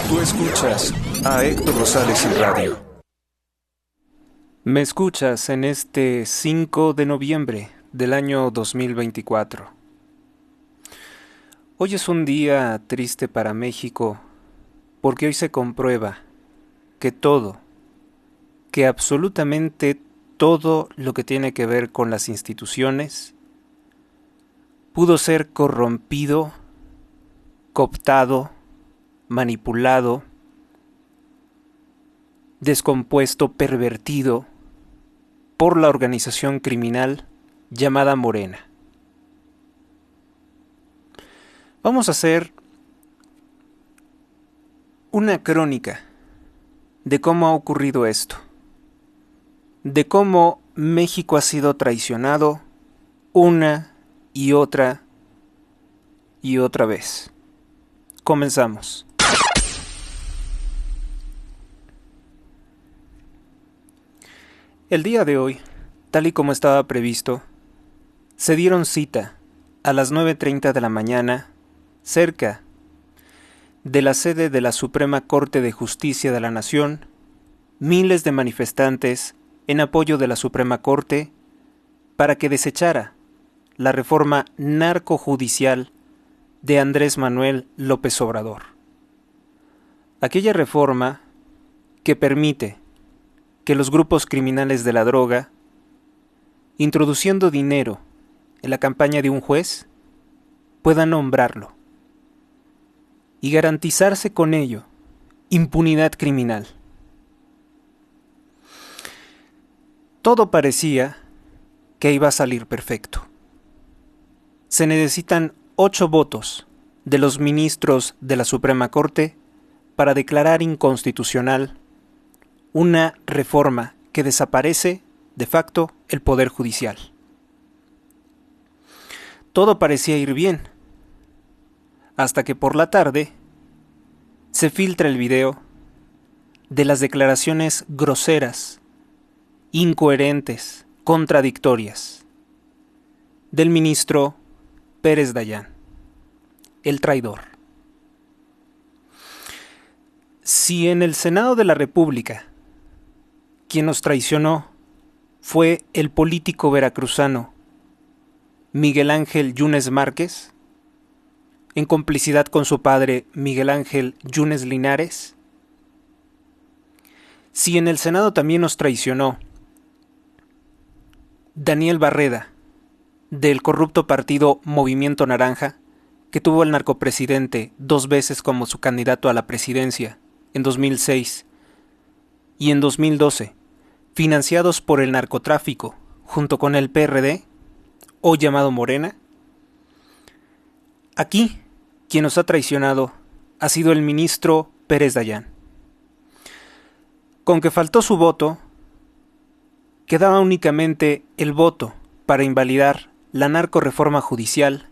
Tú escuchas a Héctor Rosales en radio. Me escuchas en este 5 de noviembre del año 2024. Hoy es un día triste para México porque hoy se comprueba que que absolutamente todo lo que tiene que ver con las instituciones pudo ser corrompido, cooptado, manipulado, descompuesto, pervertido por la organización criminal llamada Morena. Vamos a hacer una crónica de cómo ha ocurrido esto, de cómo México ha sido traicionado una y otra vez. Comenzamos. El día de hoy, tal y como estaba previsto, se dieron cita a las 9:30 de la mañana cerca de la sede de la Suprema Corte de Justicia de la Nación, miles de manifestantes en apoyo de la Suprema Corte para que desechara la reforma narcojudicial de Andrés Manuel López Obrador. Aquella reforma que permite que los grupos criminales de la droga, introduciendo dinero en la campaña de un juez, puedan nombrarlo y garantizarse con ello impunidad criminal. Todo parecía que iba a salir perfecto. Se necesitan 8 votos de los ministros de la Suprema Corte para declarar inconstitucional una reforma que desaparece de facto el Poder Judicial. Todo parecía ir bien, hasta que por la tarde se filtra el video de las declaraciones groseras, incoherentes, contradictorias del ministro Pérez Dayán, el traidor. Si en el Senado de la República quien nos traicionó fue el político veracruzano Miguel Ángel Yunes Márquez, en complicidad con su padre Miguel Ángel Yunes Linares, si en el Senado también nos traicionó Daniel Barreda, del corrupto partido Movimiento Naranja, que tuvo al narcopresidente 2 veces como su candidato a la presidencia en 2006 y en 2012, financiados por el narcotráfico junto con el PRD, hoy llamado Morena. Aquí, quien nos ha traicionado ha sido el ministro Pérez Dayán. Con que faltó su voto, quedaba únicamente el voto para invalidar la narcorreforma judicial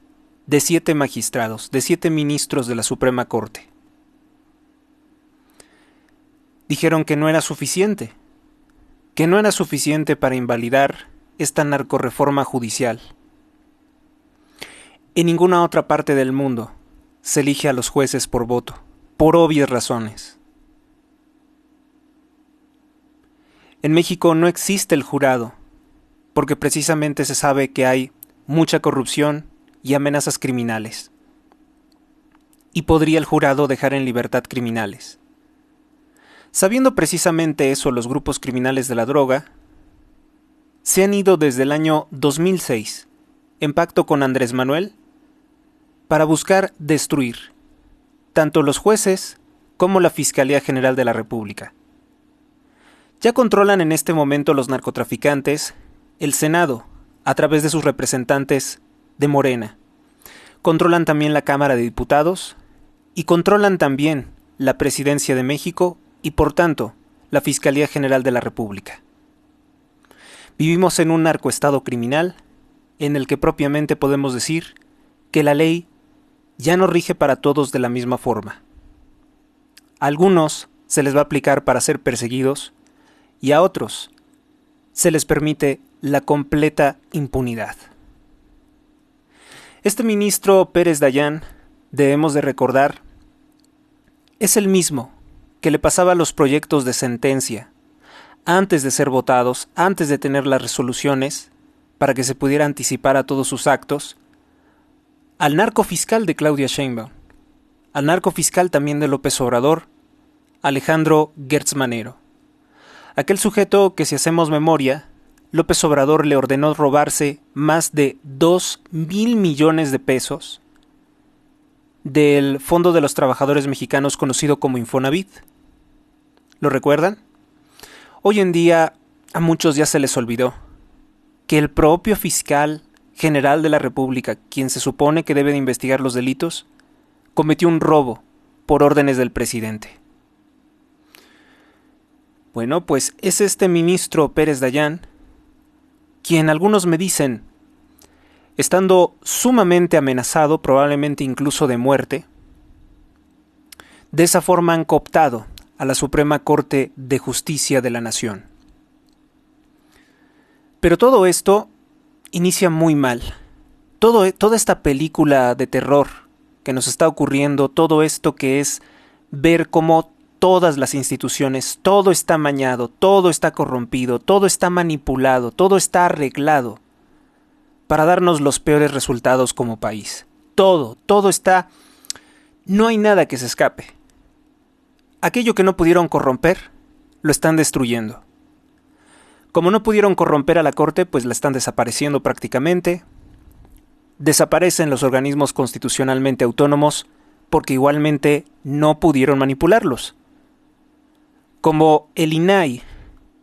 de 7 magistrados, de 7 ministros de la Suprema Corte. Dijeron que no era suficiente para invalidar esta narcorreforma judicial. En ninguna otra parte del mundo se elige a los jueces por voto, por obvias razones. En México no existe el jurado, porque precisamente se sabe que hay mucha corrupción y amenazas criminales. ¿Y podría el jurado dejar en libertad criminales? Sabiendo precisamente eso, los grupos criminales de la droga se han ido desde el año 2006, en pacto con Andrés Manuel, para buscar destruir tanto los jueces como la Fiscalía General de la República. Ya controlan en este momento los narcotraficantes el Senado, a través de sus representantes de Morena. Controlan también la Cámara de Diputados y controlan también la Presidencia de México y, por tanto, la Fiscalía General de la República. Vivimos en un narcoestado criminal en el que propiamente podemos decir que la ley ya no rige para todos de la misma forma. A algunos se les va a aplicar para ser perseguidos y a otros se les permite la completa impunidad. Este ministro Pérez Dayán, debemos de recordar, es el mismo que le pasaba los proyectos de sentencia antes de ser votados, antes de tener las resoluciones, para que se pudiera anticipar a todos sus actos, al narcofiscal de Claudia Sheinbaum, al narcofiscal también de López Obrador, Alejandro Gertz Manero. Aquel sujeto que, si hacemos memoria, López Obrador le ordenó robarse más de 2,000 millones de pesos del Fondo de los Trabajadores Mexicanos conocido como Infonavit. ¿Lo recuerdan? Hoy en día a muchos ya se les olvidó que el propio fiscal general de la República, quien se supone que debe de investigar los delitos, cometió un robo por órdenes del presidente. Bueno, pues es este ministro Pérez Dayán, quien algunos me dicen, estando sumamente amenazado, probablemente incluso de muerte, de esa forma han cooptado a la Suprema Corte de Justicia de la Nación. Pero todo esto inicia muy mal. Toda esta película de terror que nos está ocurriendo, todo esto que es ver cómo todas las instituciones, todo está mañado, todo está corrompido, todo está manipulado, todo está arreglado para darnos los peores resultados como país. Todo está... No hay nada que se escape. Aquello que no pudieron corromper, lo están destruyendo. Como no pudieron corromper a la Corte, pues la están desapareciendo prácticamente. Desaparecen los organismos constitucionalmente autónomos porque igualmente no pudieron manipularlos. Como el INAI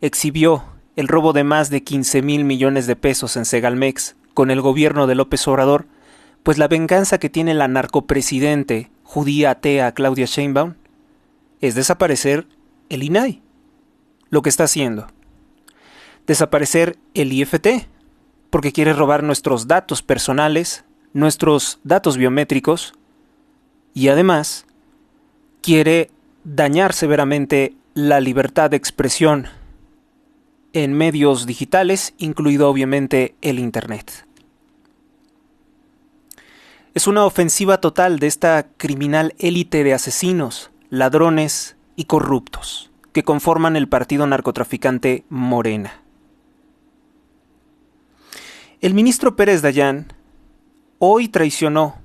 exhibió el robo de más de 15,000 millones de pesos en Segalmex con el gobierno de López Obrador, pues la venganza que tiene la narcopresidente judía atea Claudia Sheinbaum es desaparecer el INAI. Lo que está haciendo. Desaparecer el IFT, porque quiere robar nuestros datos personales, nuestros datos biométricos, y además quiere dañar severamente la libertad de expresión en medios digitales, incluido obviamente el Internet. Es una ofensiva total de esta criminal élite de asesinos, ladrones y corruptos que conforman el partido narcotraficante Morena. El ministro Pérez Dayán hoy traicionó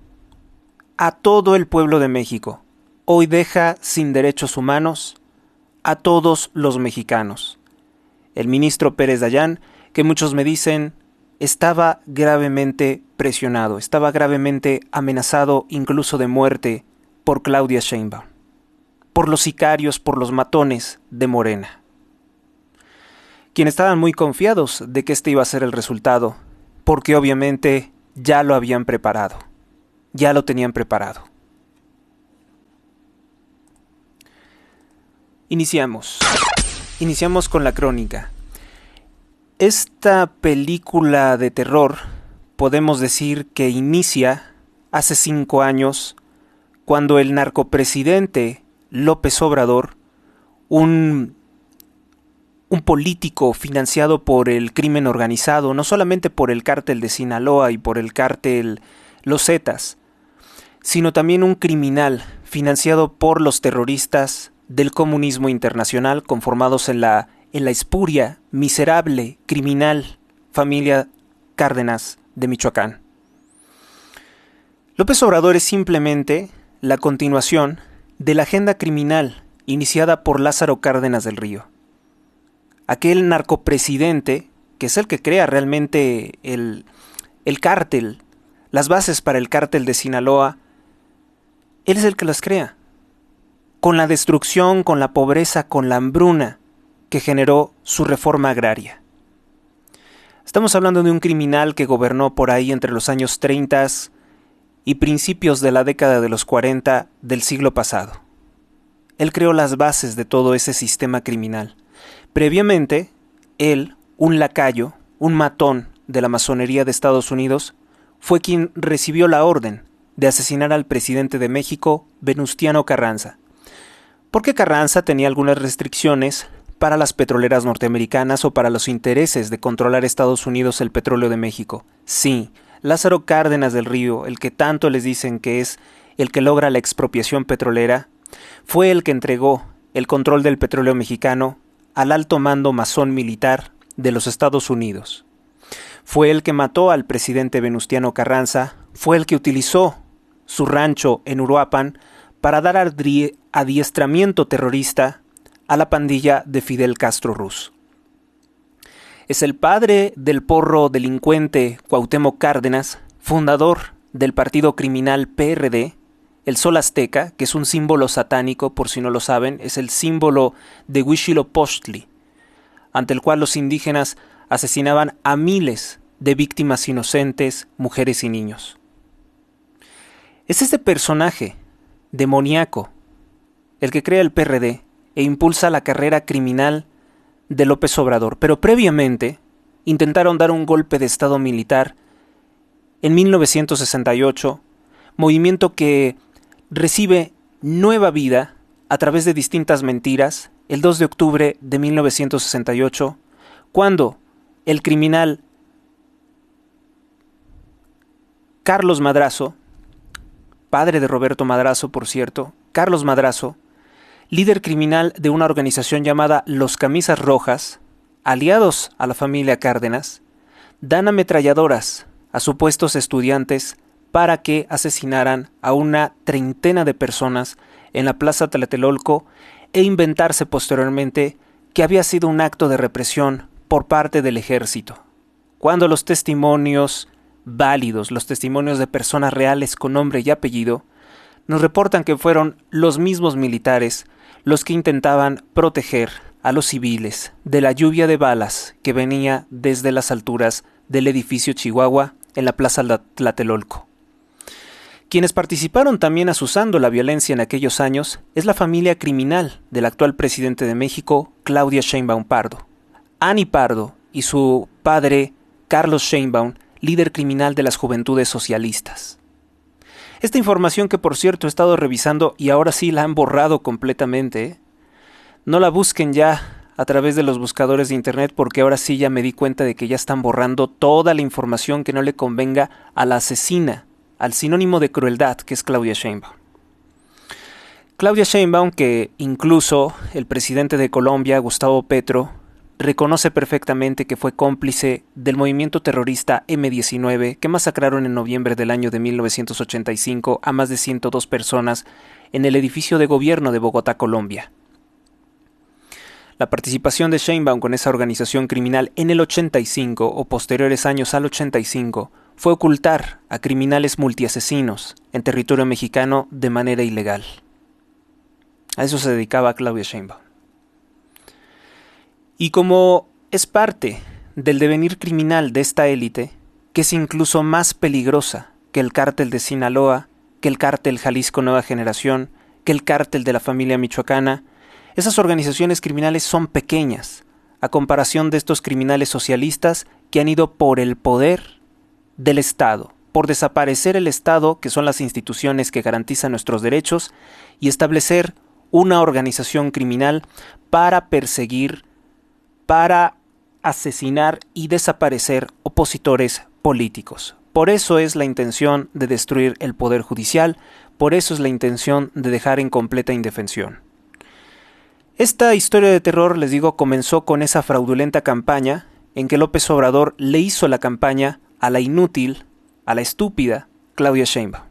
a todo el pueblo de México. Hoy deja sin derechos humanos a todos los mexicanos. El ministro Pérez Dayán, que muchos me dicen, estaba gravemente presionado, estaba gravemente amenazado incluso de muerte por Claudia Sheinbaum, por los sicarios, por los matones de Morena, quienes estaban muy confiados de que este iba a ser el resultado, porque obviamente ya lo habían preparado, ya lo tenían preparado. Iniciamos con la crónica. Esta película de terror podemos decir que inicia hace 5 años, cuando el narcopresidente López Obrador, un político financiado por el crimen organizado, no solamente por el cártel de Sinaloa y por el cártel Los Zetas, sino también un criminal financiado por los terroristas del comunismo internacional conformados en la espuria, miserable, criminal familia Cárdenas de Michoacán. López Obrador es simplemente la continuación de la agenda criminal iniciada por Lázaro Cárdenas del Río. Aquel narcopresidente que es el que crea realmente el cártel, las bases para el cártel de Sinaloa, él es el que las crea. Con la destrucción, con la pobreza, con la hambruna que generó su reforma agraria. Estamos hablando de un criminal que gobernó por ahí entre los años 30 y principios de la década de los 40 del siglo pasado. Él creó las bases de todo ese sistema criminal. Previamente, él, un lacayo, un matón de la masonería de Estados Unidos, fue quien recibió la orden de asesinar al presidente de México, Venustiano Carranza. Porque Carranza tenía algunas restricciones para las petroleras norteamericanas o para los intereses de controlar Estados Unidos el petróleo de México. Sí, Lázaro Cárdenas del Río, el que tanto les dicen que es el que logra la expropiación petrolera, fue el que entregó el control del petróleo mexicano al alto mando masón militar de los Estados Unidos. Fue el que mató al presidente Venustiano Carranza, fue el que utilizó su rancho en Uruapan para dar adiestramiento terrorista a la pandilla de Fidel Castro Ruz. Es el padre del porro delincuente Cuauhtémoc Cárdenas, fundador del partido criminal PRD, el Sol Azteca, que es un símbolo satánico, por si no lo saben, es el símbolo de Huitzilopochtli, ante el cual los indígenas asesinaban a miles de víctimas inocentes, mujeres y niños. Es este personaje demoníaco el que crea el PRD e impulsa la carrera criminal de López Obrador, pero previamente intentaron dar un golpe de estado militar en 1968, movimiento que recibe nueva vida a través de distintas mentiras el 2 de octubre de 1968, cuando el criminal Carlos Madrazo, padre de Roberto Madrazo, por cierto, Carlos Madrazo, líder criminal de una organización llamada Los Camisas Rojas, aliados a la familia Cárdenas, dan ametralladoras a supuestos estudiantes para que asesinaran a una treintena de personas en la Plaza Tlatelolco e inventarse posteriormente que había sido un acto de represión por parte del ejército, cuando los testimonios válidos, los testimonios de personas reales con nombre y apellido, nos reportan que fueron los mismos militares los que intentaban proteger a los civiles de la lluvia de balas que venía desde las alturas del edificio Chihuahua en la Plaza Tlatelolco. Quienes participaron también azuzando la violencia en aquellos años es la familia criminal del actual presidente de México, Claudia Sheinbaum Pardo. Ani Pardo y su padre, Carlos Sheinbaum, líder criminal de las Juventudes Socialistas. Esta información que por cierto he estado revisando y ahora sí la han borrado completamente, no la busquen ya a través de los buscadores de internet porque ahora sí ya me di cuenta de que ya están borrando toda la información que no le convenga a la asesina, al sinónimo de crueldad que es Claudia Sheinbaum. Claudia Sheinbaum, que incluso el presidente de Colombia, Gustavo Petro, reconoce perfectamente que fue cómplice del movimiento terrorista M-19 que masacraron en noviembre del año de 1985 a más de 102 personas en el edificio de gobierno de Bogotá, Colombia. La participación de Sheinbaum con esa organización criminal en el 85 o posteriores años al 85 fue ocultar a criminales multiasesinos en territorio mexicano de manera ilegal. A eso se dedicaba Claudia Sheinbaum. Y como es parte del devenir criminal de esta élite, que es incluso más peligrosa que el cártel de Sinaloa, que el cártel Jalisco Nueva Generación, que el cártel de la familia michoacana, esas organizaciones criminales son pequeñas, a comparación de estos criminales socialistas que han ido por el poder del Estado, por desaparecer el Estado, que son las instituciones que garantizan nuestros derechos, y establecer una organización criminal para perseguir, para asesinar y desaparecer opositores políticos. Por eso es la intención de destruir el poder judicial, por eso es la intención de dejar en completa indefensión. Esta historia de terror, les digo, comenzó con esa fraudulenta campaña en que López Obrador le hizo la campaña a la inútil, a la estúpida Claudia Sheinbaum.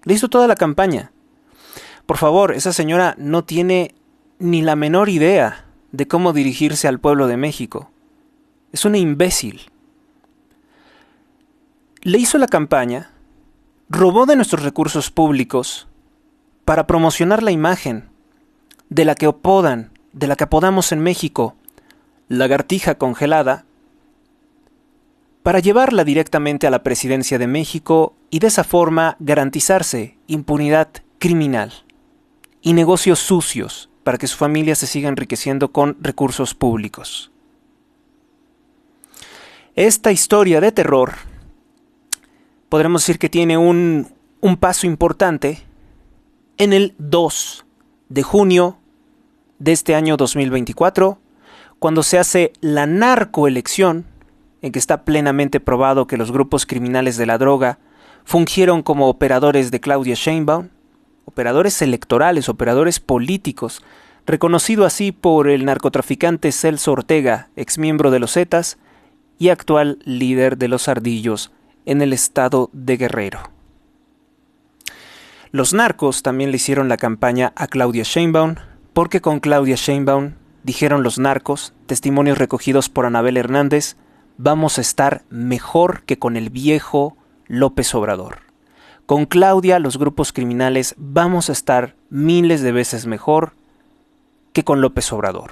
Le hizo toda la campaña. Por favor, esa señora no tiene ni la menor idea de cómo dirigirse al pueblo de México. Es una imbécil. Le hizo la campaña, robó de nuestros recursos públicos para promocionar la imagen de la que apodamos en México lagartija congelada, para llevarla directamente a la presidencia de México y de esa forma garantizarse impunidad criminal y negocios sucios para que su familia se siga enriqueciendo con recursos públicos. Esta historia de terror podremos decir que tiene un paso importante en el 2 de junio de este año 2024, cuando se hace la narcoelección, en que está plenamente probado que los grupos criminales de la droga fungieron como operadores de Claudia Sheinbaum, operadores electorales, operadores políticos, reconocido así por el narcotraficante Celso Ortega, exmiembro de los Zetas y actual líder de los Ardillos en el estado de Guerrero. Los narcos también le hicieron la campaña a Claudia Sheinbaum, porque con Claudia Sheinbaum, dijeron los narcos, testimonios recogidos por Anabel Hernández, vamos a estar mejor que con el viejo López Obrador. Con Claudia, los grupos criminales vamos a estar miles de veces mejor que con López Obrador.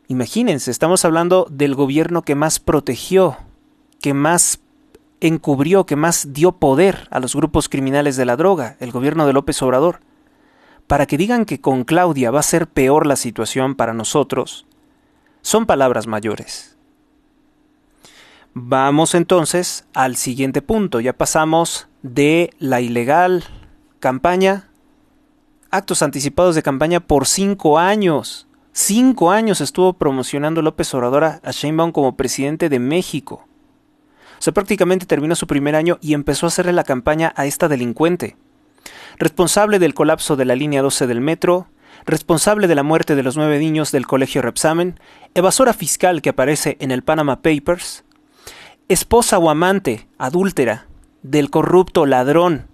Imagínense, estamos hablando del gobierno que más protegió, que más encubrió, que más dio poder a los grupos criminales de la droga, el gobierno de López Obrador. Para que digan que con Claudia va a ser peor la situación para nosotros, son palabras mayores. Vamos entonces al siguiente punto. Ya pasamos de la ilegal campaña, actos anticipados de campaña por 5 años. 5 años estuvo promocionando López Obrador a Sheinbaum como presidente de México. O sea, prácticamente terminó su primer año y empezó a hacerle la campaña a esta delincuente. Responsable del colapso de la línea 12 del metro, responsable de la muerte de los 9 niños del colegio Repsamen, evasora fiscal que aparece en el Panama Papers, esposa o amante, adúltera, del corrupto ladrón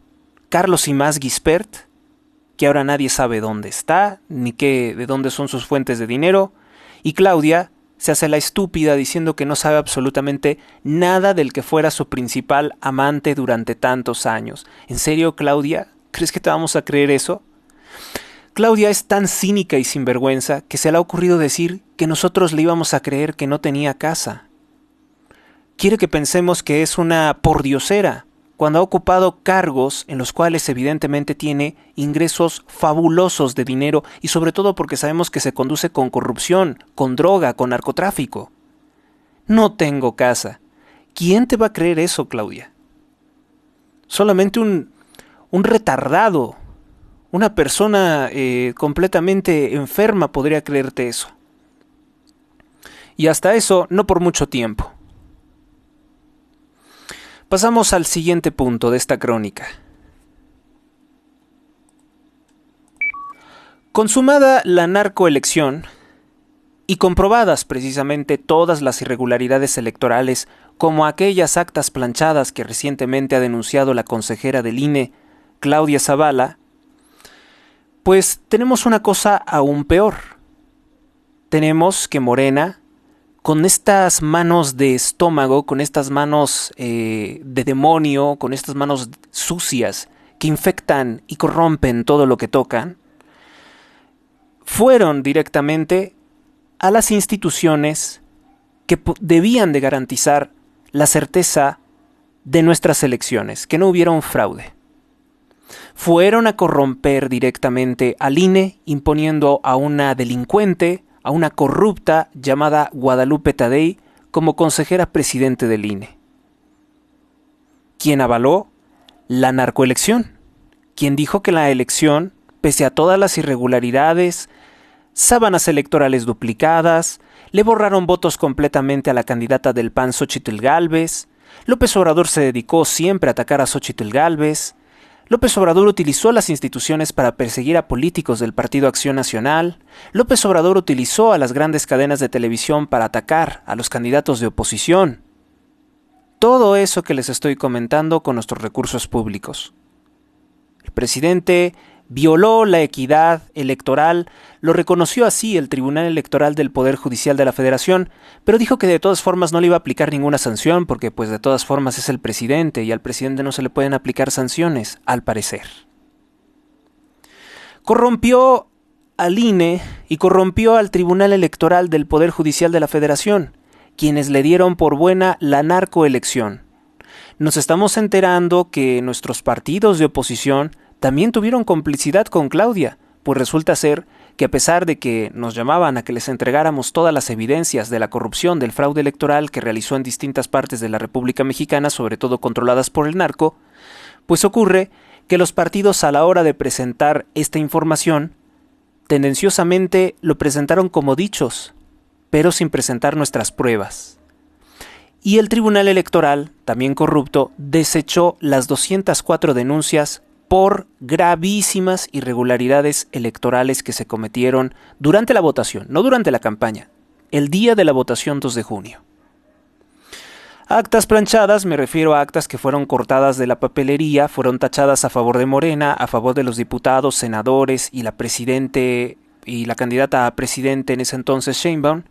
Carlos Imaz Gispert, que ahora nadie sabe dónde está, ni de dónde son sus fuentes de dinero, y Claudia se hace la estúpida diciendo que no sabe absolutamente nada del que fuera su principal amante durante tantos años. ¿En serio, Claudia? ¿Crees que te vamos a creer eso? Claudia es tan cínica y sinvergüenza que se le ha ocurrido decir que nosotros le íbamos a creer que no tenía casa. Quiere que pensemos que es una pordiosera, cuando ha ocupado cargos en los cuales evidentemente tiene ingresos fabulosos de dinero y sobre todo porque sabemos que se conduce con corrupción, con droga, con narcotráfico. No tengo casa. ¿Quién te va a creer eso, Claudia? Solamente un retardado, una persona completamente enferma podría creerte eso. Y hasta eso no por mucho tiempo. Pasamos al siguiente punto de esta crónica. Consumada la narcoelección y comprobadas precisamente todas las irregularidades electorales como aquellas actas planchadas que recientemente ha denunciado la consejera del INE, Claudia Zavala, pues tenemos una cosa aún peor. Tenemos que Morena, con estas manos de estómago, con estas manos de demonio, con estas manos sucias que infectan y corrompen todo lo que tocan, fueron directamente a las instituciones que debían de garantizar la certeza de nuestras elecciones, que no hubiera un fraude. Fueron a corromper directamente al INE, imponiendo a una delincuente, a una corrupta llamada Guadalupe Tadei como consejera presidente del INE. ¿Quién avaló la narcoelección? ¿Quién dijo que la elección, pese a todas las irregularidades, sábanas electorales duplicadas, le borraron votos completamente a la candidata del PAN Xóchitl Gálvez, López Obrador se dedicó siempre a atacar a Xóchitl Gálvez, López Obrador utilizó las instituciones para perseguir a políticos del Partido Acción Nacional. López Obrador utilizó a las grandes cadenas de televisión para atacar a los candidatos de oposición? Todo eso que les estoy comentando con nuestros recursos públicos. El presidente violó la equidad electoral, lo reconoció así el Tribunal Electoral del Poder Judicial de la Federación, pero dijo que de todas formas no le iba a aplicar ninguna sanción porque pues de todas formas es el presidente y al presidente no se le pueden aplicar sanciones, al parecer. Corrompió al INE y corrompió al Tribunal Electoral del Poder Judicial de la Federación, quienes le dieron por buena la narcoelección. Nos estamos enterando que nuestros partidos de oposición también tuvieron complicidad con Claudia, pues resulta ser que a pesar de que nos llamaban a que les entregáramos todas las evidencias de la corrupción del fraude electoral que realizó en distintas partes de la República Mexicana, sobre todo controladas por el narco, pues ocurre que los partidos a la hora de presentar esta información, tendenciosamente lo presentaron como dichos, pero sin presentar nuestras pruebas. Y el Tribunal Electoral, también corrupto, desechó las 204 denuncias por gravísimas irregularidades electorales que se cometieron durante la votación, no durante la campaña, el día de la votación 2 de junio. Actas planchadas, me refiero a actas que fueron cortadas de la papelería, fueron tachadas a favor de Morena, a favor de los diputados, senadores y la candidata a presidente en ese entonces, Sheinbaum,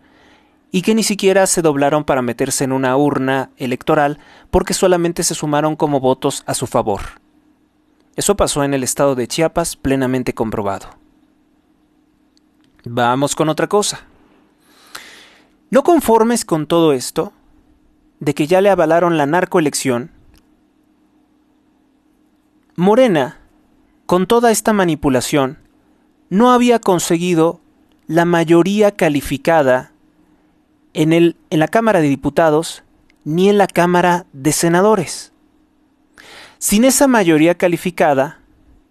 y que ni siquiera se doblaron para meterse en una urna electoral porque solamente se sumaron como votos a su favor. Eso pasó en el estado de Chiapas, plenamente comprobado. Vamos con otra cosa. No conformes con todo esto, de que ya le avalaron la narcoelección, Morena, con toda esta manipulación, no había conseguido la mayoría calificada en la Cámara de Diputados ni en la Cámara de Senadores. Sin esa mayoría calificada,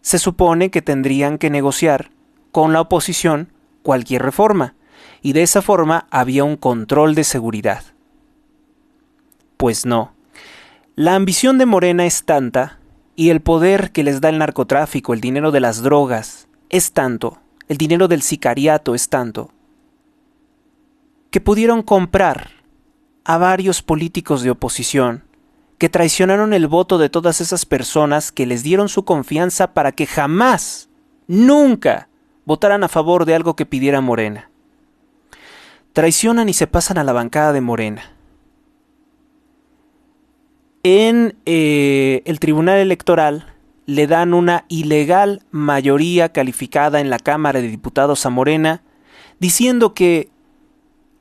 se supone que tendrían que negociar con la oposición cualquier reforma, y de esa forma había un control de seguridad. Pues no. La ambición de Morena es tanta, y el poder que les da el narcotráfico, el dinero de las drogas, es tanto, el dinero del sicariato es tanto, que pudieron comprar a varios políticos de oposición que traicionaron el voto de todas esas personas que les dieron su confianza para que jamás, nunca, votaran a favor de algo que pidiera Morena. Traicionan y se pasan a la bancada de Morena. En el Tribunal Electoral le dan una ilegal mayoría calificada en la Cámara de Diputados a Morena, diciendo que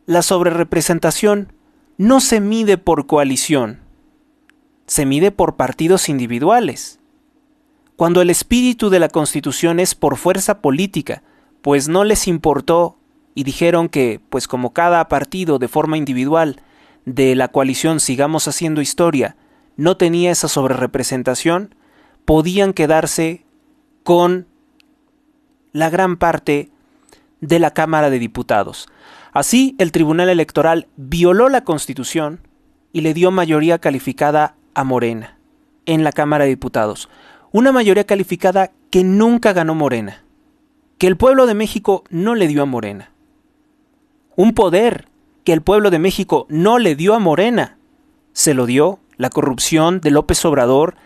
la sobrerepresentación no se mide por coalición, se mide por partidos individuales, cuando el espíritu de la Constitución es por fuerza política, pues no les importó y dijeron que, pues como cada partido de forma individual de la coalición Sigamos Haciendo Historia no tenía esa sobrerepresentación, podían quedarse con la gran parte de la Cámara de Diputados. Así, el Tribunal Electoral violó la Constitución y le dio mayoría calificada a Morena en la Cámara de Diputados. Una mayoría calificada que nunca ganó Morena, que el pueblo de México no le dio a Morena. Un poder que el pueblo de México no le dio a Morena, se lo dio la corrupción de López Obrador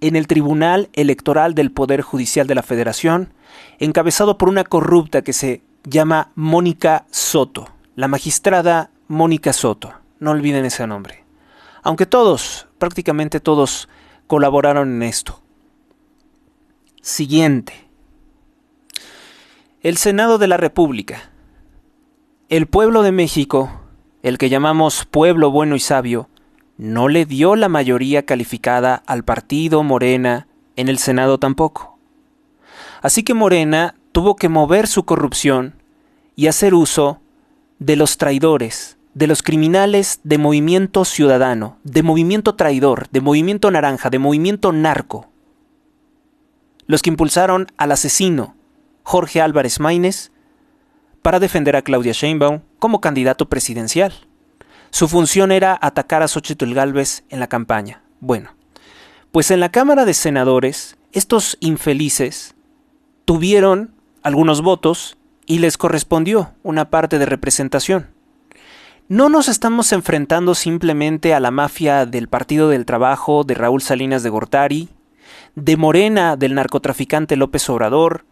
en el Tribunal Electoral del Poder Judicial de la Federación, encabezado por una corrupta que se llama Mónica Soto, la magistrada Mónica Soto. No olviden ese nombre. Aunque todos, prácticamente todos, colaboraron en esto. Siguiente. El Senado de la República. El pueblo de México, el que llamamos pueblo bueno y sabio, no le dio la mayoría calificada al partido Morena en el Senado tampoco. Así que Morena tuvo que mover su corrupción y hacer uso de los traidores, de los criminales de Movimiento Ciudadano, de Movimiento Traidor, de Movimiento Naranja, de Movimiento Narco. Los que impulsaron al asesino Jorge Álvarez Maínez para defender a Claudia Sheinbaum como candidato presidencial. Su función era atacar a Xóchitl Gálvez en la campaña. Bueno, pues en la Cámara de Senadores, estos infelices tuvieron algunos votos y les correspondió una parte de representación. No nos estamos enfrentando simplemente a la mafia del Partido del Trabajo de Raúl Salinas de Gortari, de Morena del narcotraficante López Obrador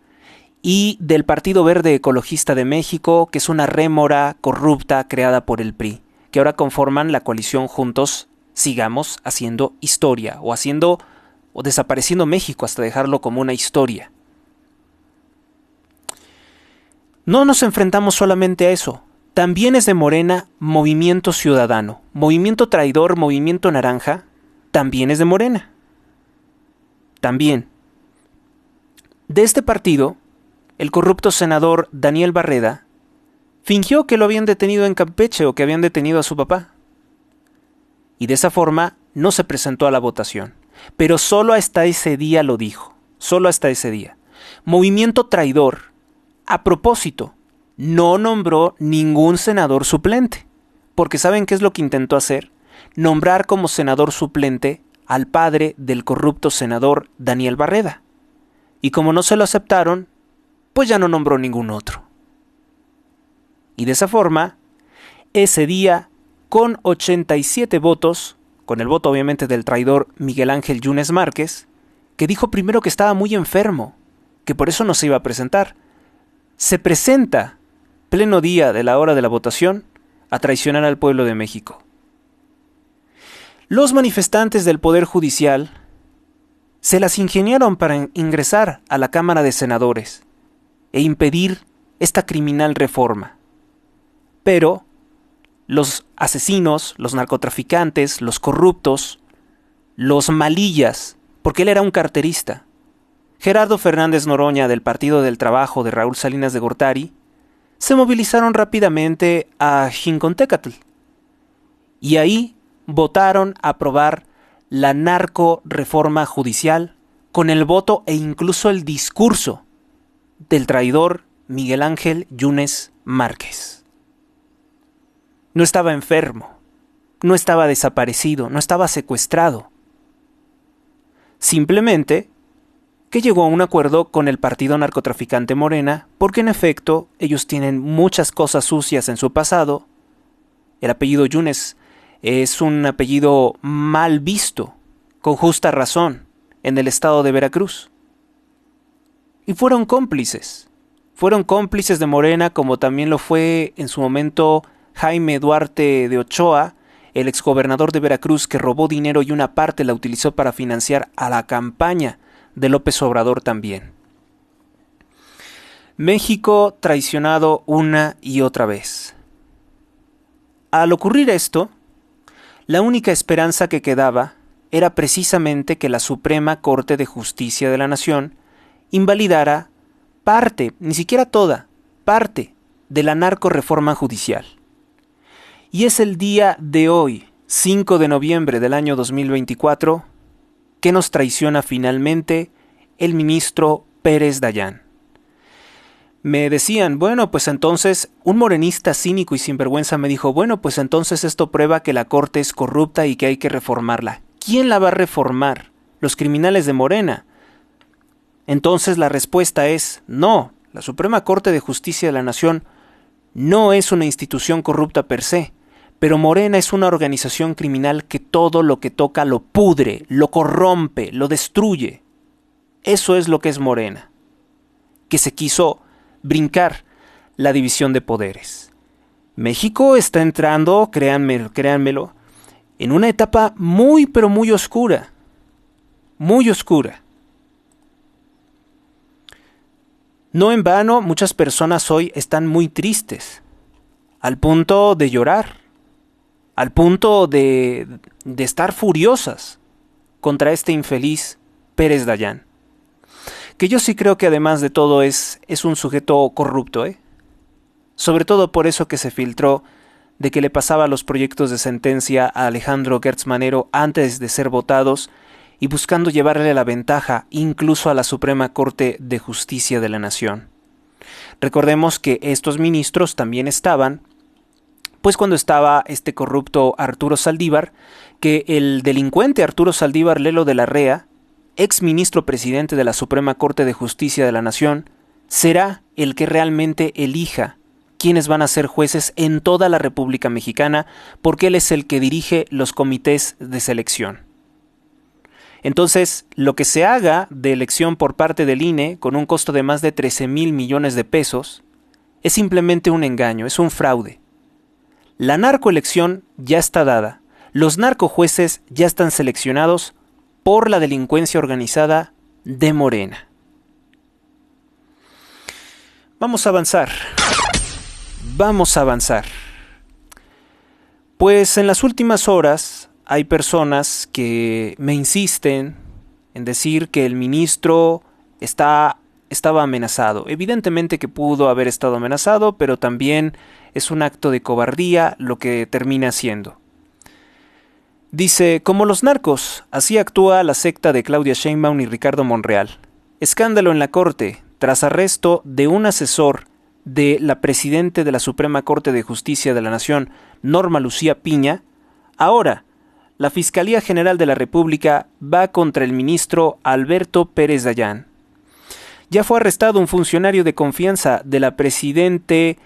y del Partido Verde Ecologista de México, que es una rémora corrupta creada por el PRI, que ahora conforman la coalición Juntos Sigamos Haciendo Historia, o desapareciendo México hasta dejarlo como una historia. No nos enfrentamos solamente a eso. También es de Morena Movimiento Ciudadano. Movimiento Traidor, Movimiento Naranja, también es de Morena. También. De este partido, el corrupto senador Daniel Barreda fingió que lo habían detenido en Campeche o que habían detenido a su papá. Y de esa forma no se presentó a la votación. Pero solo hasta ese día lo dijo. Solo hasta ese día. Movimiento Traidor, a propósito, no nombró ningún senador suplente. Porque ¿saben qué es lo que intentó hacer? nombrar como senador suplente al padre del corrupto senador Daniel Barreda. Y como no se lo aceptaron, pues ya no nombró ningún otro. Y de esa forma, ese día, con 87 votos, con el voto obviamente del traidor Miguel Ángel Yunes Márquez, que dijo primero que estaba muy enfermo, que por eso no se iba a presentar, se presenta, pleno día de la hora de la votación, a traicionar al pueblo de México. Los manifestantes del Poder Judicial se las ingeniaron para ingresar a la Cámara de Senadores e impedir esta criminal reforma. Pero los asesinos, los narcotraficantes, los corruptos, los malillas, porque él era un carterista, Gerardo Fernández Noroña del Partido del Trabajo de Raúl Salinas de Gortari, se movilizaron rápidamente a Xicoténcatl y ahí votaron a aprobar la narco-reforma judicial con el voto e incluso el discurso del traidor Miguel Ángel Yunes Márquez. No estaba enfermo, no estaba desaparecido, no estaba secuestrado. Simplemente que llegó a un acuerdo con el partido narcotraficante Morena, porque en efecto ellos tienen muchas cosas sucias en su pasado. El apellido Yunes es un apellido mal visto, con justa razón, en el estado de Veracruz. Y fueron cómplices de Morena, como también lo fue en su momento Jaime Duarte de Ochoa, el exgobernador de Veracruz, que robó dinero y una parte la utilizó para financiar a la campaña de López Obrador también. México traicionado una y otra vez. Al ocurrir esto, la única esperanza que quedaba era precisamente que la Suprema Corte de Justicia de la Nación invalidara parte, ni siquiera toda, parte de la narcorreforma judicial. Y es el día de hoy, 5 de noviembre del año 2024, que nos traiciona finalmente el ministro Pérez Dayán. Me decían, bueno, pues entonces, un morenista cínico y sinvergüenza me dijo, bueno, pues entonces esto prueba que la Corte es corrupta y que hay que reformarla. ¿Quién la va a reformar? ¿Los criminales de Morena? Entonces la respuesta es, no, la Suprema Corte de Justicia de la Nación no es una institución corrupta per se, pero Morena es una organización criminal que todo lo que toca lo pudre, lo corrompe, lo destruye. Eso es lo que es Morena, que se quiso brincar la división de poderes. México está entrando, créanmelo, en una etapa muy pero muy oscura, muy oscura. No en vano, muchas personas hoy están muy tristes, al punto de llorar, al punto de estar furiosas contra este infeliz Pérez Dayán. Que yo sí creo que además de todo es un sujeto corrupto, Sobre todo por eso que se filtró de que le pasaba los proyectos de sentencia a Alejandro Gertz Manero antes de ser votados y buscando llevarle la ventaja incluso a la Suprema Corte de Justicia de la Nación. Recordemos que estos ministros también estaban pues cuando estaba este corrupto Arturo Saldívar, que el delincuente Arturo Saldívar Lelo de la Rea, ex ministro presidente de la Suprema Corte de Justicia de la Nación, será el que realmente elija quiénes van a ser jueces en toda la República Mexicana, porque él es el que dirige los comités de selección. Entonces, lo que se haga de elección por parte del INE, con un costo de más de 13,000 millones de pesos, es simplemente un engaño, es un fraude. La narcoelección ya está dada. Los narcojueces ya están seleccionados por la delincuencia organizada de Morena. Vamos a avanzar. Pues en las últimas horas hay personas que me insisten en decir que el ministro estaba amenazado. Evidentemente que pudo haber estado amenazado, pero también es un acto de cobardía lo que termina siendo. Dice, como los narcos, así actúa la secta de Claudia Sheinbaum y Ricardo Monreal. Escándalo en la Corte, tras arresto de un asesor de la presidente de la Suprema Corte de Justicia de la Nación, Norma Lucía Piña. Ahora, la Fiscalía General de la República va contra el ministro Alberto Pérez Dayán. Ya fue arrestado un funcionario de confianza de la presidente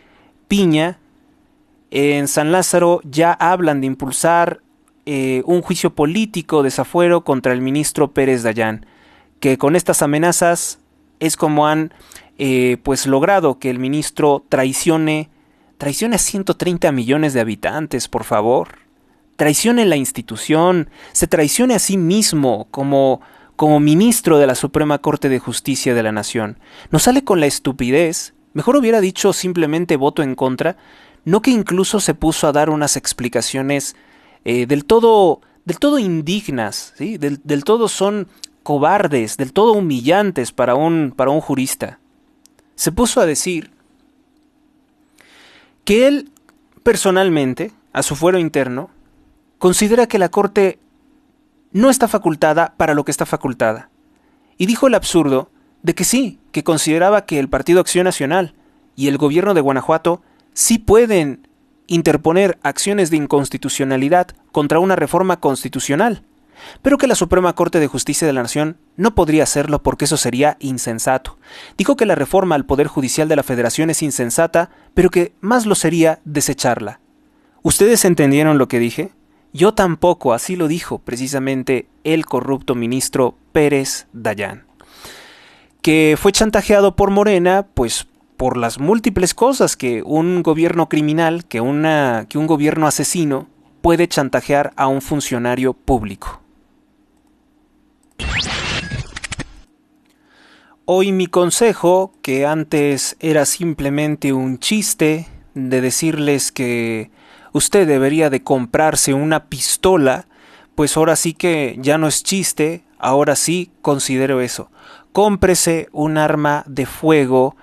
Piña. En San Lázaro ya hablan de impulsar un juicio político desafuero contra el ministro Pérez Dayán, que con estas amenazas es como han pues logrado que el ministro traicione a 130 millones de habitantes, por favor. Traicione la institución, se traicione a sí mismo como ministro de la Suprema Corte de Justicia de la Nación. No sale con la estupidez, mejor hubiera dicho simplemente voto en contra, no que incluso se puso a dar unas explicaciones del todo indignas, ¿sí? Del todo son cobardes, del todo humillantes para un jurista. Se puso a decir que él personalmente, a su fuero interno, considera que la Corte no está facultada para lo que está facultada. Y dijo el absurdo de que sí, que consideraba que el Partido Acción Nacional y el gobierno de Guanajuato sí pueden interponer acciones de inconstitucionalidad contra una reforma constitucional, pero que la Suprema Corte de Justicia de la Nación no podría hacerlo porque eso sería insensato. Dijo que la reforma al Poder Judicial de la Federación es insensata, pero que más lo sería desecharla. ¿Ustedes entendieron lo que dije? Yo tampoco, así lo dijo precisamente el corrupto ministro Pérez Dayán, que fue chantajeado por Morena, pues por las múltiples cosas que un gobierno criminal, que un gobierno asesino puede chantajear a un funcionario público. Hoy mi consejo, que antes era simplemente un chiste de decirles que usted debería de comprarse una pistola, pues ahora sí que ya no es chiste, ahora sí considero eso. Cómprese un arma de fuego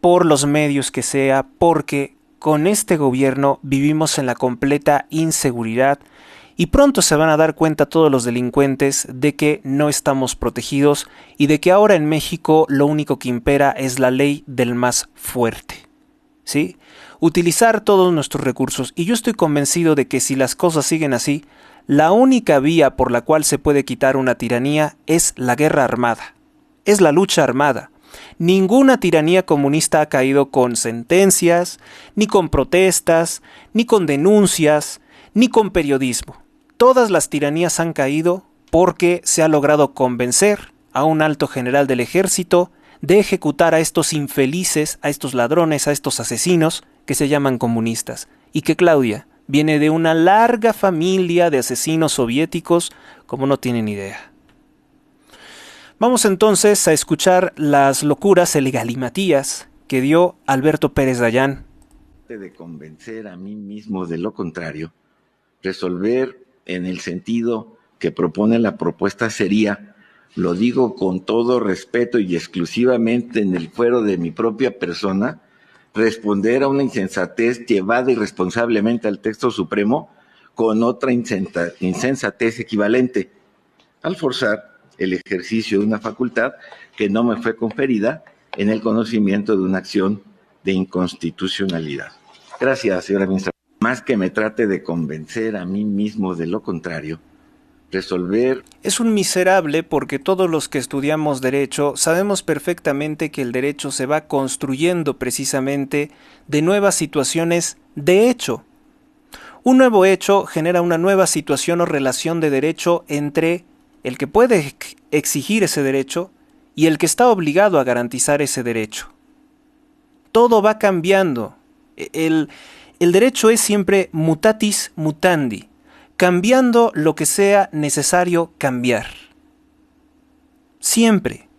por los medios que sea, porque con este gobierno vivimos en la completa inseguridad y pronto se van a dar cuenta todos los delincuentes de que no estamos protegidos y de que ahora en México lo único que impera es la ley del más fuerte. ¿Sí? Utilizar todos nuestros recursos, y yo estoy convencido de que si las cosas siguen así, la única vía por la cual se puede quitar una tiranía es la guerra armada, es la lucha armada. Ninguna tiranía comunista ha caído con sentencias, ni con protestas, ni con denuncias, ni con periodismo. Todas las tiranías han caído porque se ha logrado convencer a un alto general del ejército de ejecutar a estos infelices, a estos ladrones, a estos asesinos que se llaman comunistas. Y que Claudia viene de una larga familia de asesinos soviéticos como no tienen idea. Vamos entonces a escuchar las locuras, el galimatías que dio Alberto Pérez Dayán. De convencer a mí mismo de lo contrario, resolver en el sentido que propone la propuesta sería, lo digo con todo respeto y exclusivamente en el fuero de mi propia persona, responder a una insensatez llevada irresponsablemente al texto supremo con otra insensatez equivalente, al forzar el ejercicio de una facultad que no me fue conferida en el conocimiento de una acción de inconstitucionalidad. Gracias, señora ministra. Más que me trate de convencer a mí mismo de lo contrario, resolver... Es un miserable porque todos los que estudiamos derecho sabemos perfectamente que el derecho se va construyendo precisamente de nuevas situaciones de hecho. Un nuevo hecho genera una nueva situación o relación de derecho entre el que puede exigir ese derecho y el que está obligado a garantizar ese derecho. Todo va cambiando. El derecho es siempre mutatis mutandi, cambiando lo que sea necesario cambiar. Siempre.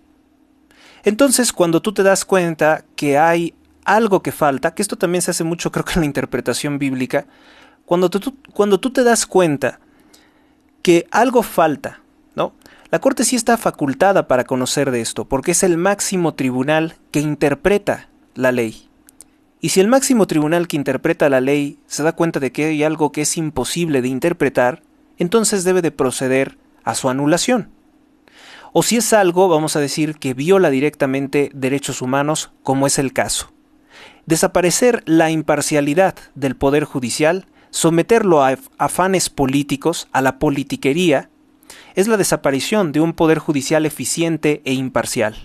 Entonces, cuando tú te das cuenta que hay algo que falta, que esto también se hace mucho creo que en la interpretación bíblica, cuando tú te das cuenta que algo falta, ¿no? La Corte sí está facultada para conocer de esto, porque es el máximo tribunal que interpreta la ley. Y si el máximo tribunal que interpreta la ley se da cuenta de que hay algo que es imposible de interpretar, entonces debe de proceder a su anulación. O si es algo, vamos a decir, que viola directamente derechos humanos, como es el caso. Desaparecer la imparcialidad del Poder Judicial someterlo a afanes políticos, a la politiquería, es la desaparición de un poder judicial eficiente e imparcial.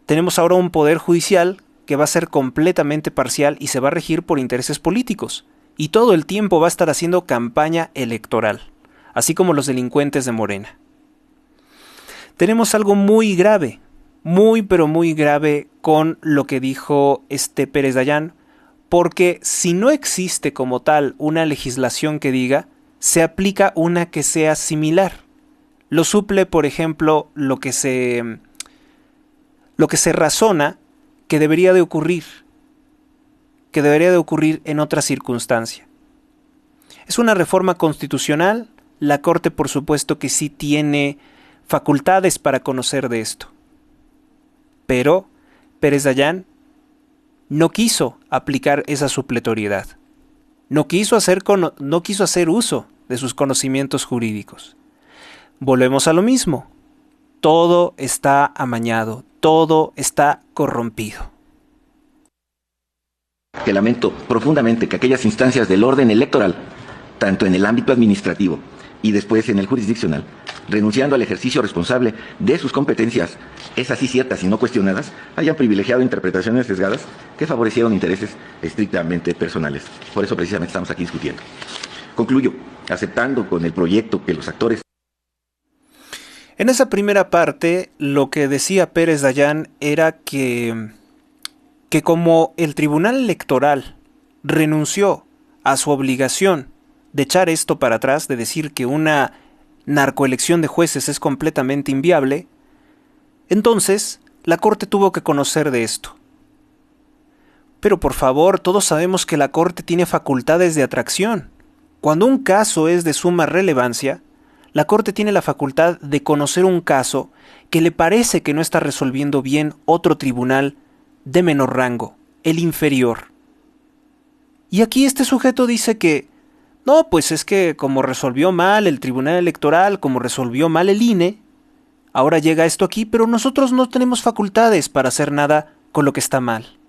Tenemos ahora un poder judicial que va a ser completamente parcial y se va a regir por intereses políticos, y todo el tiempo va a estar haciendo campaña electoral, así como los delincuentes de Morena. Tenemos algo muy grave, muy pero muy grave con lo que dijo Pérez Dayán, porque si no existe como tal una legislación que diga, se aplica una que sea similar. Lo suple, por ejemplo, lo que se razona que debería de ocurrir en otra circunstancia. Es una reforma constitucional. La Corte, por supuesto, que sí tiene facultades para conocer de esto. Pero Pérez Dayán no quiso aplicar esa supletoriedad. No quiso hacer uso de sus conocimientos jurídicos. Volvemos a lo mismo. Todo está amañado, todo está corrompido. Que lamento profundamente que aquellas instancias del orden electoral, tanto en el ámbito administrativo y después en el jurisdiccional, renunciando al ejercicio responsable de sus competencias, esas sí ciertas y no cuestionadas, hayan privilegiado interpretaciones sesgadas que favorecieron intereses estrictamente personales. Por eso precisamente estamos aquí discutiendo. Concluyo aceptando con el proyecto que los actores... En esa primera parte, lo que decía Pérez Dayán era que como el Tribunal Electoral renunció a su obligación de echar esto para atrás, de decir que una narcoelección de jueces es completamente inviable, entonces la Corte tuvo que conocer de esto. Pero por favor, todos sabemos que la Corte tiene facultades de atracción. Cuando un caso es de suma relevancia, la Corte tiene la facultad de conocer un caso que le parece que no está resolviendo bien otro tribunal de menor rango, el inferior. Y aquí este sujeto dice que no, pues es que como resolvió mal el Tribunal Electoral, como resolvió mal el INE, ahora llega esto aquí, pero nosotros no tenemos facultades para hacer nada con lo que está mal.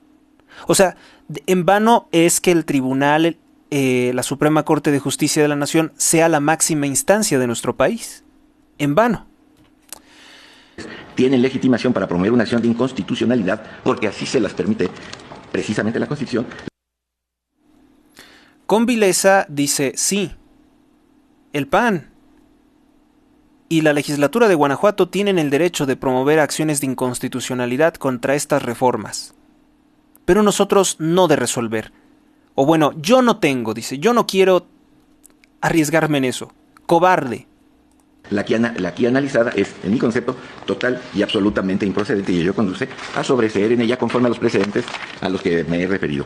O sea, en vano es que el tribunal, la Suprema Corte de Justicia de la Nación, sea la máxima instancia de nuestro país. En vano. Tienen legitimación para promover una acción de inconstitucionalidad porque así se las permite precisamente la Constitución. Con vileza dice sí, el PAN y la legislatura de Guanajuato tienen el derecho de promover acciones de inconstitucionalidad contra estas reformas, pero nosotros no de resolver. O bueno, yo no tengo, dice, yo no quiero arriesgarme en eso. Cobarde. La aquí analizada es, en mi concepto, total y absolutamente improcedente y ello conduce a sobreseer en ella conforme a los precedentes a los que me he referido.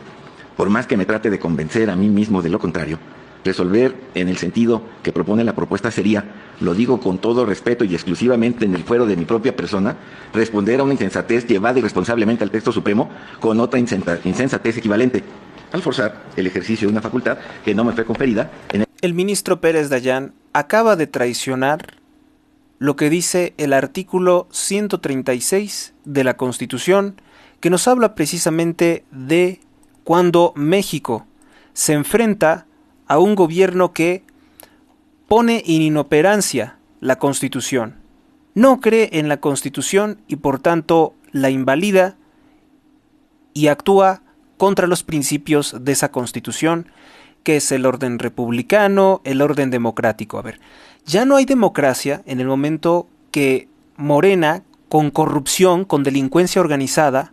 Por más que me trate de convencer a mí mismo de lo contrario, resolver en el sentido que propone la propuesta sería, lo digo con todo respeto y exclusivamente en el fuero de mi propia persona, responder a una insensatez llevada irresponsablemente al texto supremo con otra insensatez equivalente, al forzar el ejercicio de una facultad que no me fue conferida en el ministro Pérez Dayán acaba de traicionar lo que dice el artículo 136 de la Constitución, que nos habla precisamente de cuando México se enfrenta a un gobierno que pone en inoperancia la Constitución, no cree en la Constitución y por tanto la invalida y actúa contra los principios de esa Constitución, que es el orden republicano, el orden democrático. A ver, ya no hay democracia en el momento que Morena, con corrupción, con delincuencia organizada,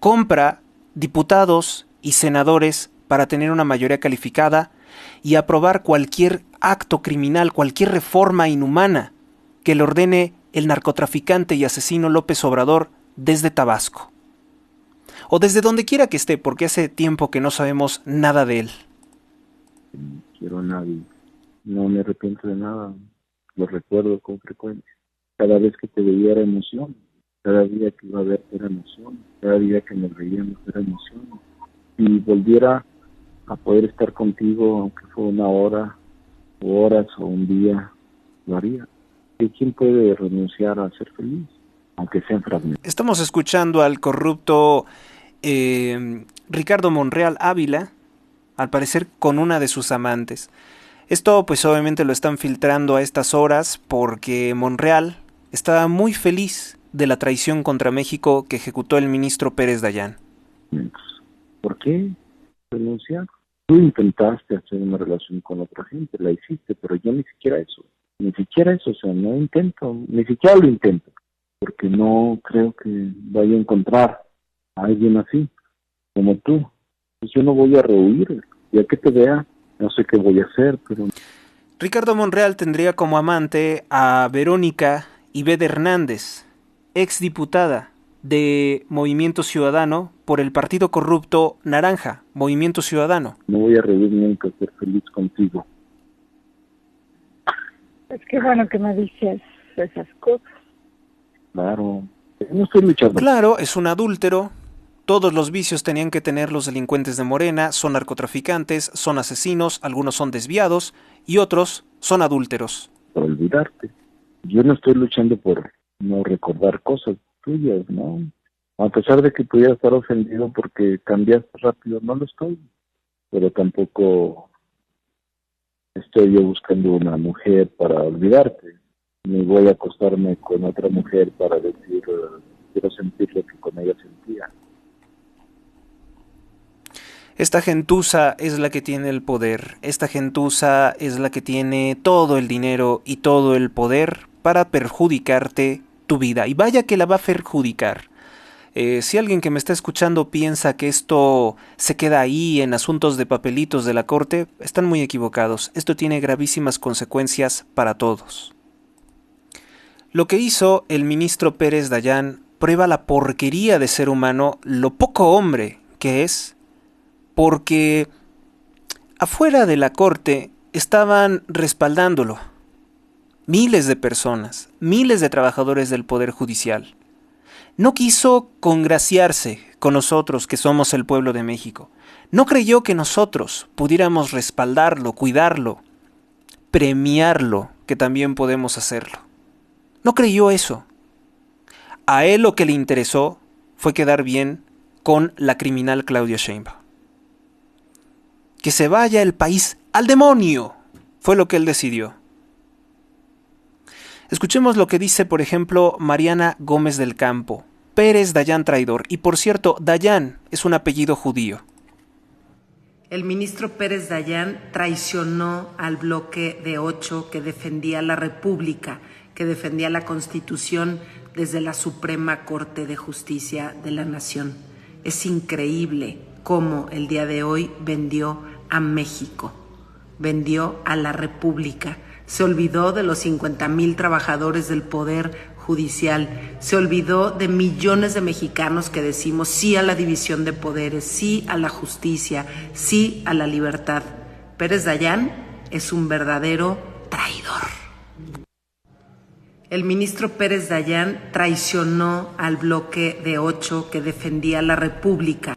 compra diputados y senadores para tener una mayoría calificada y aprobar cualquier acto criminal, cualquier reforma inhumana que le ordene el narcotraficante y asesino López Obrador desde Tabasco. O desde donde quiera que esté, porque hace tiempo que no sabemos nada de él. No quiero a nadie, no me arrepiento de nada, lo recuerdo con frecuencia. Cada vez que te veía era emoción, cada día que iba a verte era emoción, cada día que nos veíamos era emoción. Si volviera a poder estar contigo, aunque fuera una hora, o horas, o un día, lo haría. ¿Y quién puede renunciar a ser feliz? Aunque sean fragmentos. Estamos escuchando al corrupto Ricardo Monreal Ávila, al parecer con una de sus amantes. Esto pues obviamente lo están filtrando a estas horas porque Monreal estaba muy feliz de la traición contra México que ejecutó el ministro Pérez Dayán. ¿Por qué renunciar? Tú intentaste hacer una relación con otra gente, la hiciste, pero yo ni siquiera eso, o sea, no intento, ni siquiera lo intento, porque no creo que vaya a encontrar a alguien así, como tú. Pues yo no voy a rehuir, ya que te vea, no sé qué voy a hacer, pero... Ricardo Monreal tendría como amante a Verónica Ivette Hernández, exdiputada de Movimiento Ciudadano por el partido corrupto Naranja, Movimiento Ciudadano. No voy a reír nunca, ser feliz contigo. Es que bueno que me dices esas cosas. Claro, no estoy luchando. Claro, es un adúltero. Todos los vicios tenían que tener los delincuentes de Morena, son narcotraficantes, son asesinos, algunos son desviados y otros son adúlteros. Por olvidarte. Yo no estoy luchando por no recordar cosas tuyas, ¿no? A pesar de que pudiera estar ofendido porque cambiaste rápido, no lo estoy. Pero tampoco estoy yo buscando una mujer para olvidarte. Ni voy a acostarme con otra mujer para decir, quiero sentir lo que con ella sentía. Esta gentuza es la que tiene el poder. Esta gentuza es la que tiene todo el dinero y todo el poder para perjudicarte tu vida. Y vaya que la va a perjudicar. Si alguien que me está escuchando piensa que esto se queda ahí en asuntos de papelitos de la corte, están muy equivocados. Esto tiene gravísimas consecuencias para todos. Lo que hizo el ministro Pérez Dayán prueba la porquería de ser humano, lo poco hombre que es, porque afuera de la corte estaban respaldándolo miles de personas, miles de trabajadores del Poder Judicial. No quiso congraciarse con nosotros que somos el pueblo de México. No creyó que nosotros pudiéramos respaldarlo, cuidarlo, premiarlo, que también podemos hacerlo. No creyó eso. A él lo que le interesó fue quedar bien con la criminal Claudia Sheinbaum. Que se vaya el país al demonio, fue lo que él decidió. Escuchemos lo que dice, por ejemplo, Mariana Gómez del Campo. Pérez Dayán traidor. Y por cierto, Dayán es un apellido judío. El ministro Pérez Dayán traicionó al bloque de 8 que defendía la República, que defendía la Constitución desde la Suprema Corte de Justicia de la Nación. Es increíble cómo el día de hoy vendió a México, vendió a la República. Se olvidó de los 50,000 trabajadores del Poder Judicial, se olvidó de millones de mexicanos que decimos sí a la división de poderes, sí a la justicia, sí a la libertad. Pérez Dayán es un verdadero traidor. El ministro Pérez Dayán traicionó al bloque de 8 que defendía la República.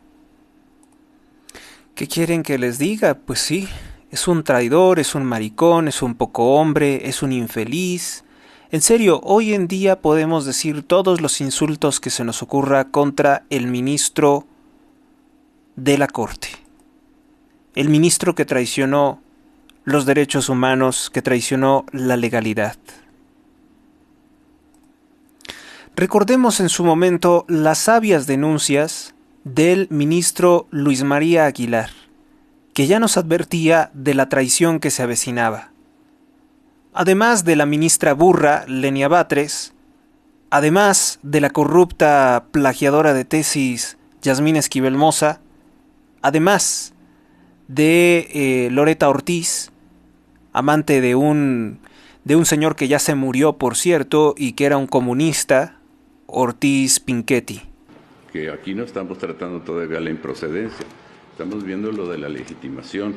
¿Qué quieren que les diga? Pues sí, es un traidor, es un maricón, es un poco hombre, es un infeliz. En serio, hoy en día podemos decir todos los insultos que se nos ocurra contra el ministro de la Corte. El ministro que traicionó los derechos humanos, que traicionó la legalidad. Recordemos en su momento las sabias denuncias del ministro Luis María Aguilar, que ya nos advertía de la traición que se avecinaba. Además de la ministra burra Lenia Batres, además de la corrupta plagiadora de tesis Yasmín Esquivel Moza, además de Loreta Ortiz, amante de un señor que ya se murió, por cierto, y que era un comunista, Ortiz Pinchetti. Que aquí no estamos tratando todavía la improcedencia, estamos viendo lo de la legitimación,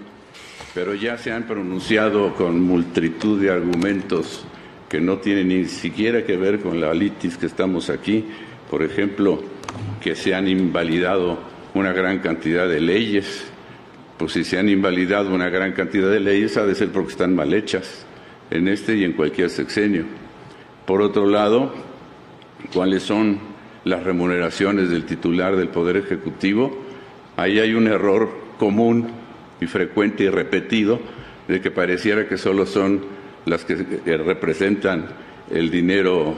pero ya se han pronunciado con multitud de argumentos que no tienen ni siquiera que ver con la litis que estamos aquí. Por ejemplo, que se han invalidado una gran cantidad de leyes. Pues si se han invalidado una gran cantidad de leyes, ha de ser porque están mal hechas en este y en cualquier sexenio. Por otro lado, ¿cuáles son las remuneraciones del titular del Poder Ejecutivo? Ahí hay un error común y frecuente y repetido de que pareciera que solo son las que representan el dinero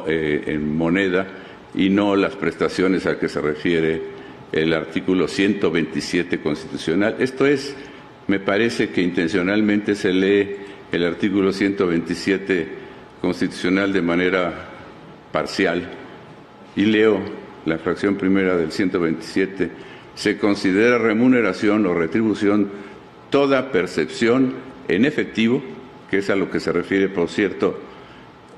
en moneda y no las prestaciones a que se refiere el artículo 127 constitucional. Esto es, me parece que intencionalmente se lee el artículo 127 constitucional de manera parcial y leo la fracción primera del 127. Se considera remuneración o retribución toda percepción en efectivo, que es a lo que se refiere, por cierto,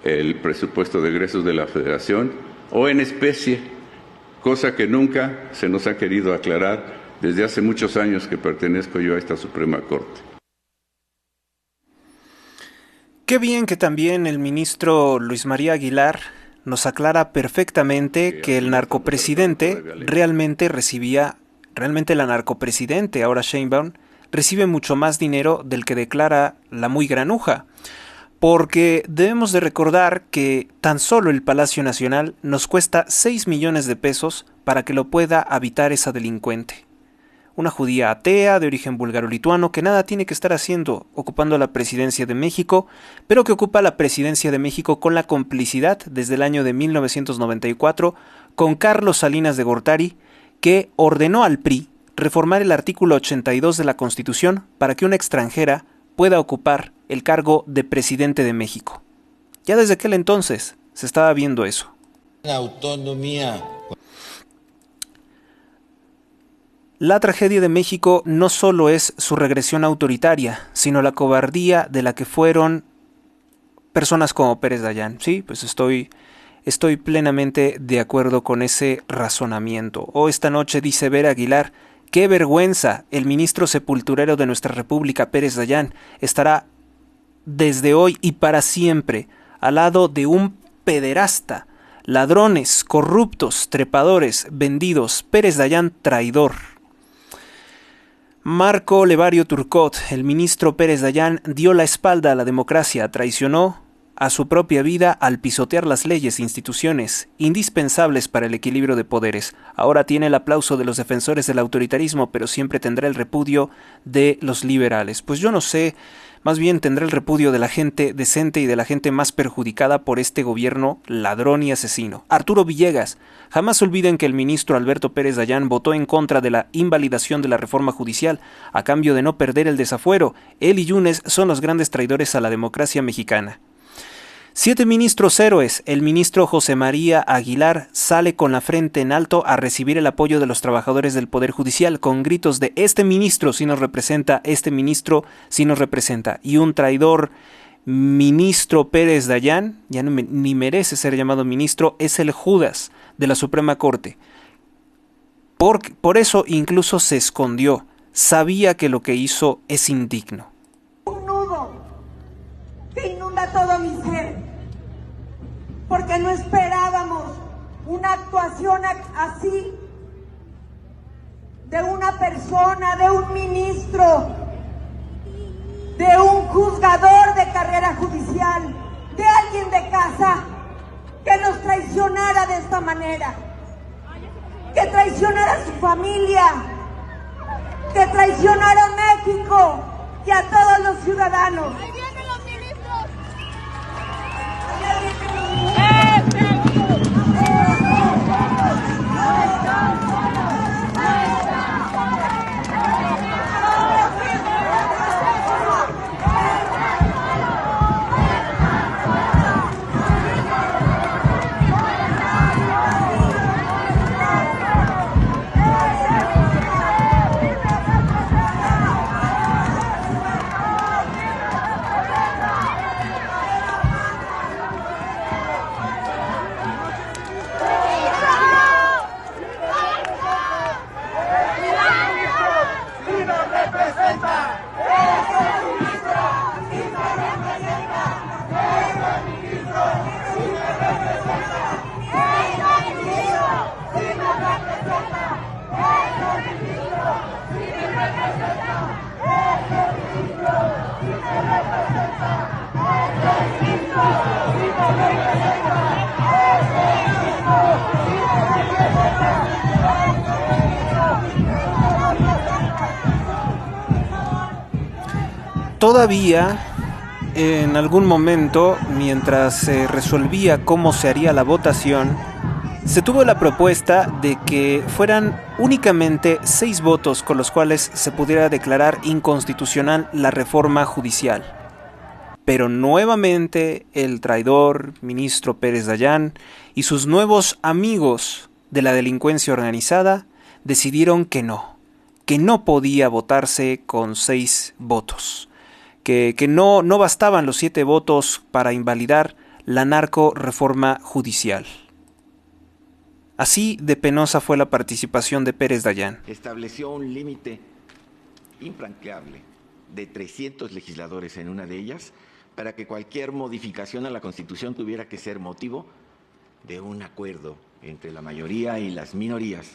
el presupuesto de egresos de la Federación, o en especie, cosa que nunca se nos ha querido aclarar desde hace muchos años que pertenezco yo a esta Suprema Corte. Qué bien que también el ministro Luis María Aguilar nos aclara perfectamente que el narcopresidente realmente la narcopresidente, ahora Sheinbaum, recibe mucho más dinero del que declara la muy granuja. Porque debemos de recordar que tan solo el Palacio Nacional nos cuesta 6 millones de pesos para que lo pueda habitar esa delincuente. Una judía atea de origen búlgaro-lituano que nada tiene que estar haciendo ocupando la presidencia de México, pero que ocupa la presidencia de México con la complicidad desde el año de 1994 con Carlos Salinas de Gortari, que ordenó al PRI reformar el artículo 82 de la Constitución para que una extranjera pueda ocupar el cargo de presidente de México. Ya desde aquel entonces se estaba viendo eso. Autonomía. La tragedia de México no solo es su regresión autoritaria, sino la cobardía de la que fueron personas como Pérez Dayán. Sí, pues estoy plenamente de acuerdo con ese razonamiento. O esta noche dice Vera Aguilar: ¡qué vergüenza! El ministro sepulturero de nuestra República, Pérez Dayán, estará desde hoy y para siempre al lado de un pederasta, ladrones, corruptos, trepadores, vendidos, Pérez Dayán traidor. Marco Levario Turcot, el ministro Pérez Dayán, dio la espalda a la democracia, traicionó a su propia vida al pisotear las leyes e instituciones indispensables para el equilibrio de poderes. Ahora tiene el aplauso de los defensores del autoritarismo, pero siempre tendrá el repudio de los liberales. Pues yo no sé, más bien tendrá el repudio de la gente decente y de la gente más perjudicada por este gobierno ladrón y asesino. Arturo Villegas. Jamás olviden que el ministro Alberto Pérez Dayán votó en contra de la invalidación de la reforma judicial a cambio de no perder el desafuero. Él y Yunes son los grandes traidores a la democracia mexicana. 7 ministros héroes. El ministro José María Aguilar sale con la frente en alto a recibir el apoyo de los trabajadores del Poder Judicial con gritos de "este ministro sí nos representa, este ministro sí nos representa". Y un traidor, ministro Pérez Dayán, ya ni merece ser llamado ministro, es el Judas de la Suprema Corte. Por eso incluso se escondió. Sabía que lo que hizo es indigno. Un nudo que inunda todo mi ser, porque no esperábamos una actuación así de una persona, de un ministro, de un juzgador de carrera judicial, de alguien de casa, que nos traicionara de esta manera, que traicionara a su familia, que traicionara a México y a todos los ciudadanos. todavía, en algún momento, mientras se resolvía cómo se haría la votación, se tuvo la propuesta de que fueran únicamente 6 votos con los cuales se pudiera declarar inconstitucional la reforma judicial. Pero nuevamente el traidor ministro Pérez Dayán y sus nuevos amigos de la delincuencia organizada decidieron que no podía votarse con 6 votos, que no bastaban los 7 votos para invalidar la narco reforma judicial. Así de penosa fue la participación de Pérez Dayán. Estableció un límite infranqueable de 300 legisladores en una de ellas para que cualquier modificación a la Constitución tuviera que ser motivo de un acuerdo entre la mayoría y las minorías,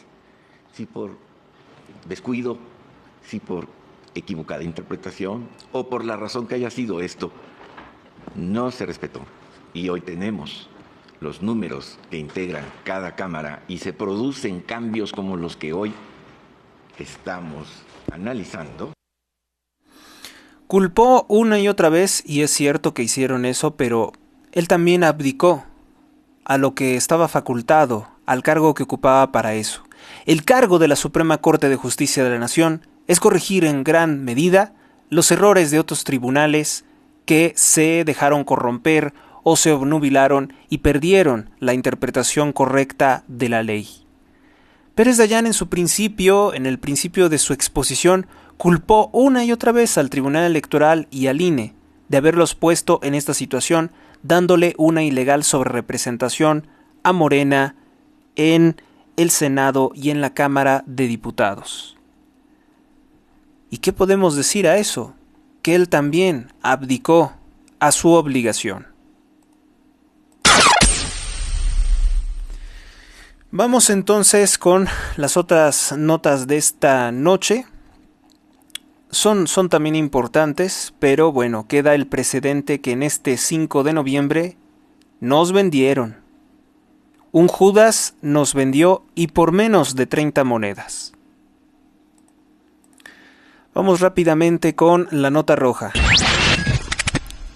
si por descuido, si por equivocada interpretación o por la razón que haya sido esto, no se respetó. Y hoy tenemos los números que integran cada Cámara y se producen cambios como los que hoy estamos analizando. Culpó una y otra vez, y es cierto que hicieron eso, pero él también abdicó a lo que estaba facultado, al cargo que ocupaba para eso. El cargo de la Suprema Corte de Justicia de la Nación es corregir en gran medida los errores de otros tribunales que se dejaron corromper o se obnubilaron y perdieron la interpretación correcta de la ley. Pérez Dayán en el principio de su exposición, culpó una y otra vez al Tribunal Electoral y al INE de haberlos puesto en esta situación, dándole una ilegal sobrerepresentación a Morena en el Senado y en la Cámara de Diputados. ¿Y qué podemos decir a eso? Que él también abdicó a su obligación. Vamos entonces con las otras notas de esta noche. Son también importantes, pero bueno, queda el precedente que en este 5 de noviembre nos vendieron. Un Judas nos vendió y por menos de 30 monedas. Vamos rápidamente con la nota roja.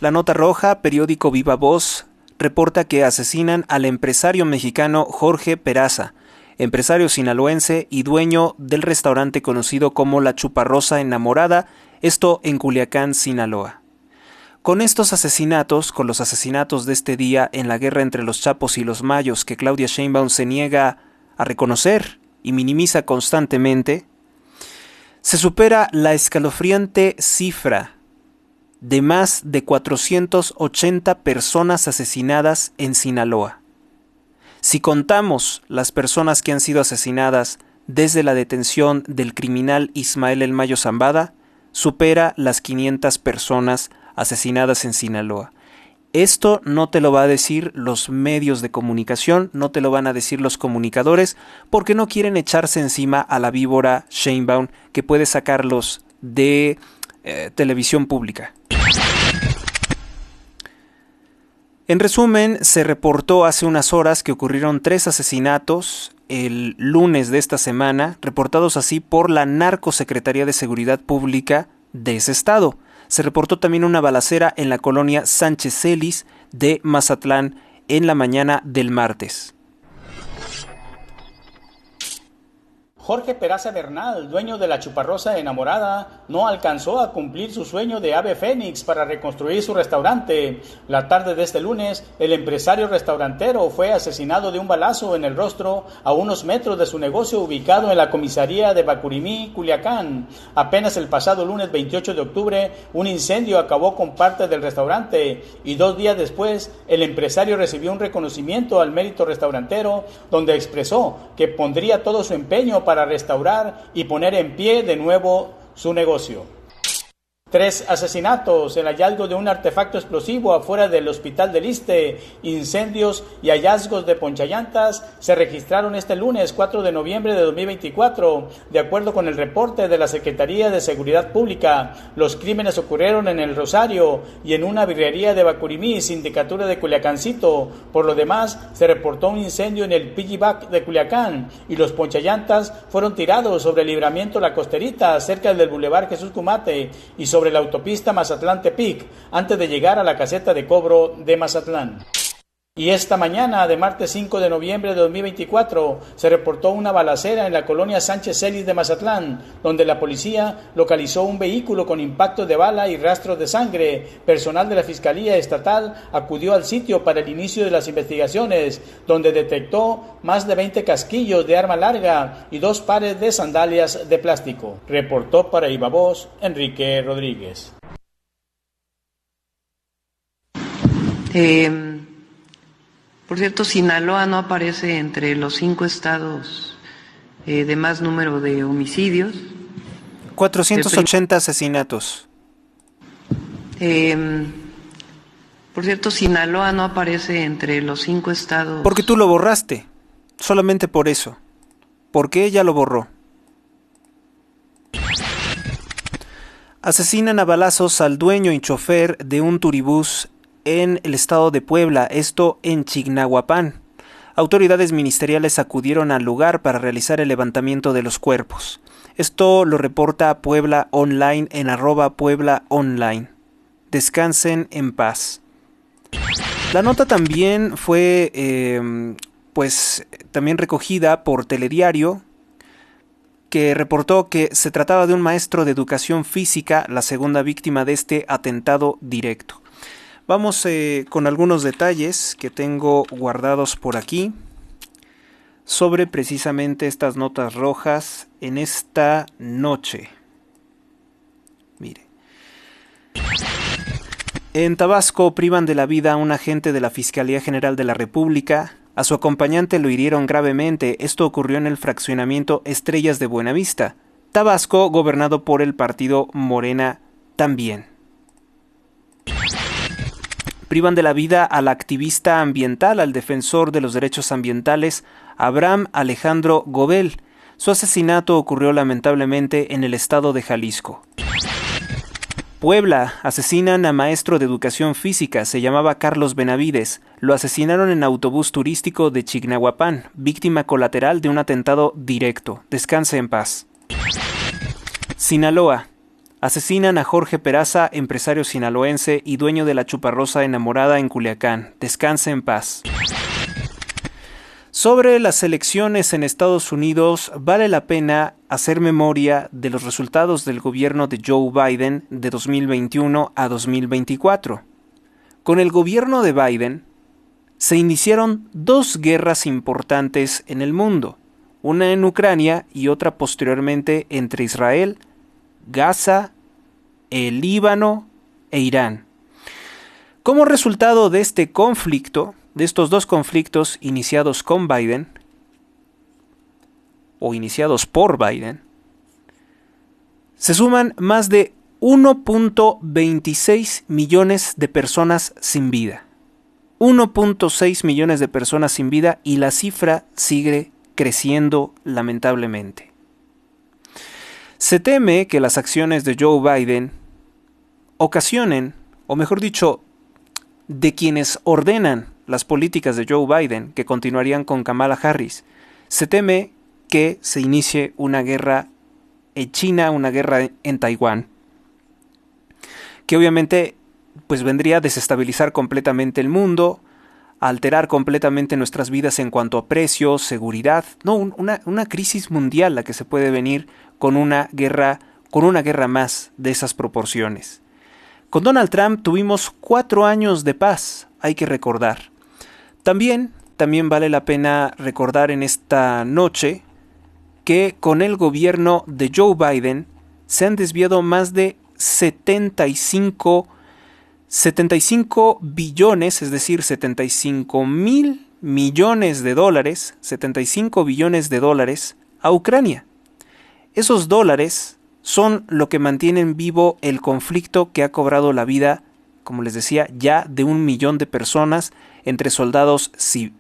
La nota roja, periódico Viva Voz, reporta que asesinan al empresario mexicano Jorge Peraza, empresario sinaloense y dueño del restaurante conocido como La Chuparrosa Enamorada, esto en Culiacán, Sinaloa. Con estos asesinatos, con los asesinatos de este día en la guerra entre los Chapos y los Mayos que Claudia Sheinbaum se niega a reconocer y minimiza constantemente, se supera la escalofriante cifra de más de 480 personas asesinadas en Sinaloa. Si contamos las personas que han sido asesinadas desde la detención del criminal Ismael El Mayo Zambada, supera las 500 personas asesinadas en Sinaloa. Esto no te lo va a decir los medios de comunicación, no te lo van a decir los comunicadores, porque no quieren echarse encima a la víbora Sheinbaum que puede sacarlos de televisión pública. En resumen, se reportó hace unas horas que ocurrieron 3 asesinatos el lunes de esta semana, reportados así por la Narcosecretaría de Seguridad Pública de ese estado. Se reportó también una balacera en la colonia Sánchez Celis de Mazatlán en la mañana del martes. Jorge Peraza Bernal, dueño de La Chuparrosa Enamorada, no alcanzó a cumplir su sueño de ave fénix para reconstruir su restaurante. La tarde de este lunes, el empresario restaurantero fue asesinado de un balazo en el rostro a unos metros de su negocio ubicado en la comisaría de Bacurimí, Culiacán. Apenas el pasado lunes 28 de octubre, un incendio acabó con parte del restaurante y 2 días después, el empresario recibió un reconocimiento al mérito restaurantero, donde expresó que pondría todo su empeño para restaurar y poner en pie de nuevo su negocio. 3 asesinatos, el hallazgo de un artefacto explosivo afuera del Hospital del Iste, incendios y hallazgos de ponchallantas se registraron este lunes 4 de noviembre de 2024. De acuerdo con el reporte de la Secretaría de Seguridad Pública, los crímenes ocurrieron en El Rosario y en una birrería de Bacurimí, sindicatura de Culiacancito. Por lo demás, se reportó un incendio en el Piggyback de Culiacán y los ponchallantas fueron tirados sobre el libramiento La Costerita, cerca del Boulevard Jesús Cumate, y sobre sobre la autopista Mazatlán-Tepic, antes de llegar a la caseta de cobro de Mazatlán. Y esta mañana de martes 5 de noviembre de 2024 se reportó una balacera en la colonia Sánchez Celis de Mazatlán, donde la policía localizó un vehículo con impactos de bala y rastros de sangre. Personal de la Fiscalía Estatal acudió al sitio para el inicio de las investigaciones, donde detectó más de 20 casquillos de arma larga y 2 pares de sandalias de plástico. Reportó para Viva Voz Enrique Rodríguez. Por cierto, Sinaloa no aparece entre los 5 estados de más número de homicidios. 480 asesinatos. Por cierto, Sinaloa no aparece entre los 5 estados. Porque tú lo borraste. Solamente por eso. Porque ella lo borró. Asesinan a balazos al dueño y chofer de un turibús en el estado de Puebla, esto en Chignahuapan. Autoridades ministeriales acudieron al lugar para realizar el levantamiento de los cuerpos. Esto lo reporta Puebla Online en @Puebla Online. Descansen en paz. La nota también fue también recogida por Telediario, que reportó que se trataba de un maestro de educación física, la segunda víctima de este atentado directo. Vamos con algunos detalles que tengo guardados por aquí sobre precisamente estas notas rojas en esta noche. Mire. En Tabasco privan de la vida a un agente de la Fiscalía General de la República. A su acompañante lo hirieron gravemente. Esto ocurrió en el fraccionamiento Estrellas de Buenavista. Tabasco, gobernado por el partido Morena también. Privan de la vida al activista ambiental, al defensor de los derechos ambientales, Abraham Alejandro Gobel. Su asesinato ocurrió lamentablemente en el estado de Jalisco. Puebla, asesinan a maestro de educación física, se llamaba Carlos Benavides. Lo asesinaron en autobús turístico de Chignahuapan, víctima colateral de un atentado directo. Descanse en paz. Sinaloa. Asesinan a Jorge Peraza, empresario sinaloense y dueño de la Chuparrosa Enamorada en Culiacán. Descanse en paz. Sobre las elecciones en Estados Unidos, vale la pena hacer memoria de los resultados del gobierno de Joe Biden de 2021 a 2024. Con el gobierno de Biden se iniciaron 2 guerras importantes en el mundo, una en Ucrania y otra posteriormente entre Israel, Gaza, el Líbano e Irán. Como resultado de este conflicto, de estos 2 conflictos iniciados con Biden, o iniciados por Biden, se suman más de 1.26 millones de personas sin vida. 1.6 millones de personas sin vida y la cifra sigue creciendo lamentablemente. Se teme que las acciones de Joe Biden ocasionen, o mejor dicho, de quienes ordenan las políticas de Joe Biden, que continuarían con Kamala Harris, se teme que se inicie una guerra en China, una guerra en Taiwán, que obviamente pues vendría a desestabilizar completamente el mundo, a alterar completamente nuestras vidas en cuanto a precios, seguridad, una crisis mundial la que se puede venir con una guerra más de esas proporciones. Con Donald Trump tuvimos 4 años de paz, hay que recordar. También vale la pena recordar en esta noche que con el gobierno de Joe Biden se han desviado más de 75 billones, es decir, 75,000 millones de dólares, 75 billones de dólares a Ucrania. Esos dólares son lo que mantienen vivo el conflicto que ha cobrado la vida, como les decía, ya de 1 millón de personas entre soldados y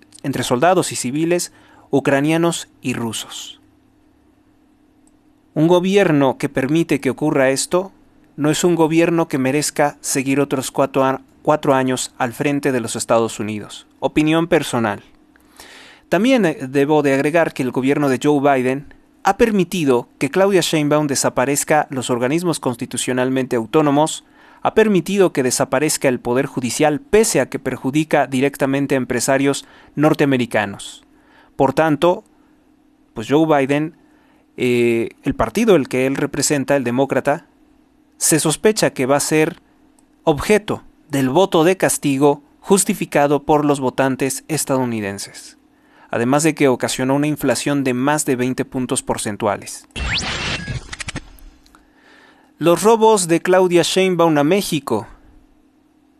civiles, ucranianos y rusos. Un gobierno que permite que ocurra esto no es un gobierno que merezca seguir otros 4 años al frente de los Estados Unidos. Opinión personal. También debo de agregar que el gobierno de Joe Biden ha permitido que Claudia Sheinbaum desaparezca los organismos constitucionalmente autónomos, ha permitido que desaparezca el Poder Judicial pese a que perjudica directamente a empresarios norteamericanos. Por tanto, pues Joe Biden, el partido el que él representa, el demócrata, se sospecha que va a ser objeto del voto de castigo justificado por los votantes estadounidenses, además de que ocasionó una inflación de más de 20 puntos porcentuales. Los robos de Claudia Sheinbaum a México.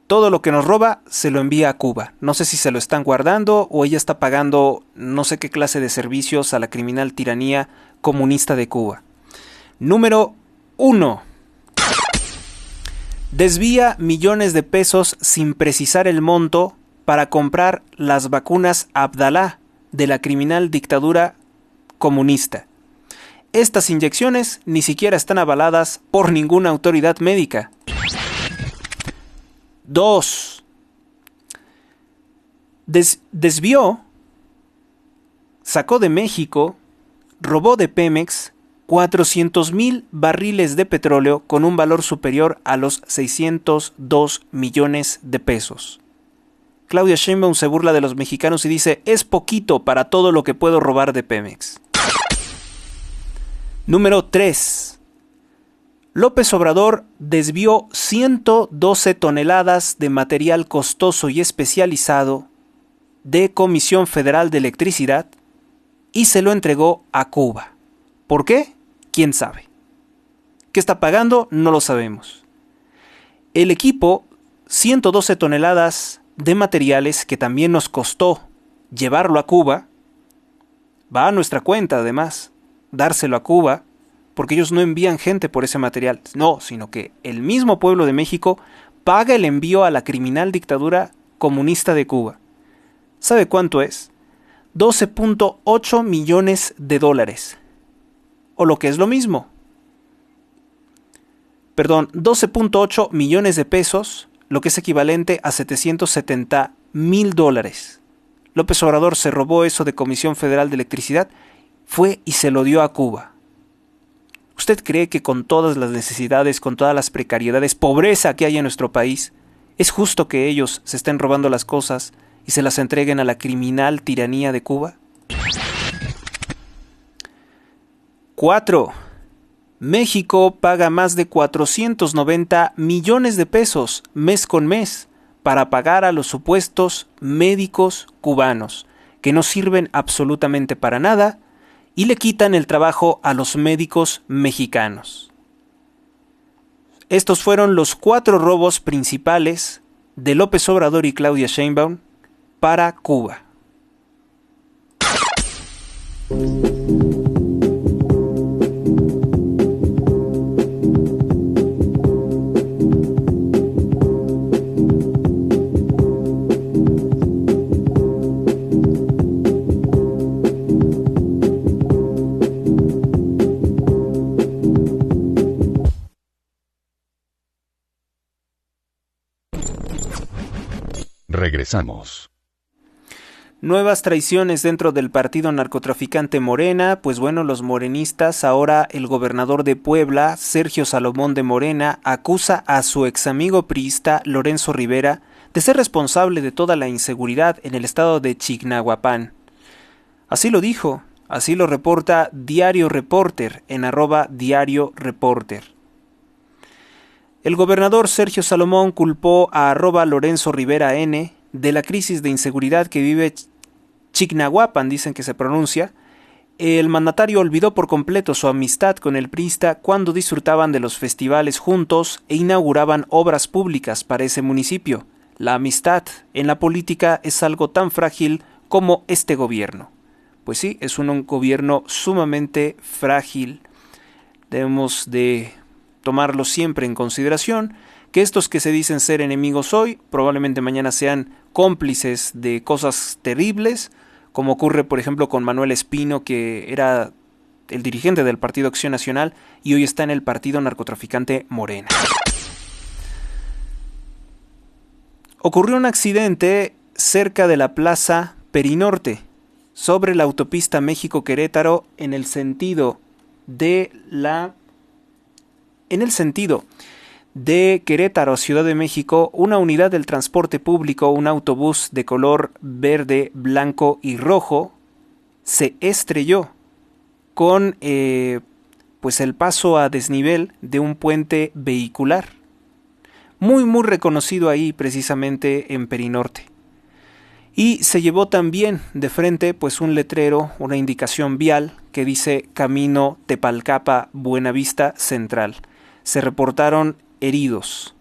Todo lo que nos roba se lo envía a Cuba. No sé si se lo están guardando o ella está pagando no sé qué clase de servicios a la criminal tiranía comunista de Cuba. Número 1. Desvía millones de pesos sin precisar el monto para comprar las vacunas Abdalá de la criminal dictadura comunista. Estas inyecciones ni siquiera están avaladas por ninguna autoridad médica. 2. Desvió, sacó de México, robó de Pemex 400,000 barriles de petróleo con un valor superior a los 602 millones de pesos. Claudia Sheinbaum se burla de los mexicanos y dice, es poquito para todo lo que puedo robar de Pemex. Número 3. López Obrador desvió 112 toneladas de material costoso y especializado de Comisión Federal de Electricidad y se lo entregó a Cuba. ¿Por qué? ¿Quién sabe? ¿Qué está pagando? No lo sabemos. El equipo, 112 toneladas de materiales que también nos costó llevarlo a Cuba, va a nuestra cuenta además, dárselo a Cuba, porque ellos no envían gente por ese material, no, sino que el mismo pueblo de México paga el envío a la criminal dictadura comunista de Cuba. ¿Sabe cuánto es? 12.8 millones de dólares. O lo que es lo mismo. 12.8 millones de pesos, lo que es equivalente a 770,000 dólares. López Obrador se robó eso de Comisión Federal de Electricidad, fue y se lo dio a Cuba. ¿Usted cree que con todas las necesidades, con todas las precariedades, pobreza que hay en nuestro país, es justo que ellos se estén robando las cosas y se las entreguen a la criminal tiranía de Cuba? 4. México paga más de 490 millones de pesos mes con mes para pagar a los supuestos médicos cubanos, que no sirven absolutamente para nada y le quitan el trabajo a los médicos mexicanos. Estos fueron los 4 robos principales de López Obrador y Claudia Sheinbaum para Cuba. Regresamos. Nuevas traiciones dentro del partido narcotraficante Morena. Pues bueno, los morenistas, ahora el gobernador de Puebla, Sergio Salomón de Morena, acusa a su ex amigo priista Lorenzo Rivera de ser responsable de toda la inseguridad en el estado de Chignahuapan. Así lo dijo, así lo reporta Diario Reporter en @Diario Reporter. El gobernador Sergio Salomón culpó a @Lorenzo Rivera N de la crisis de inseguridad que vive Chignahuapan, dicen que se pronuncia. El mandatario olvidó por completo su amistad con el priista cuando disfrutaban de los festivales juntos e inauguraban obras públicas para ese municipio. La amistad en la política es algo tan frágil como este gobierno. Pues sí, es un gobierno sumamente frágil. Debemos de tomarlo siempre en consideración, que estos que se dicen ser enemigos hoy, probablemente mañana sean cómplices de cosas terribles, como ocurre por ejemplo con Manuel Espino, que era el dirigente del Partido Acción Nacional y hoy está en el partido narcotraficante Morena. Ocurrió un accidente cerca de la Plaza Perinorte, sobre la autopista México-Querétaro en el sentido de Querétaro, Ciudad de México, una unidad del transporte público, un autobús de color verde, blanco y rojo, se estrelló con pues el paso a desnivel de un puente vehicular, muy reconocido ahí precisamente en Perinorte. Y se llevó también de frente pues un letrero, una indicación vial que dice Camino Tepalcapa Buenavista Central. Se reportaron heridos.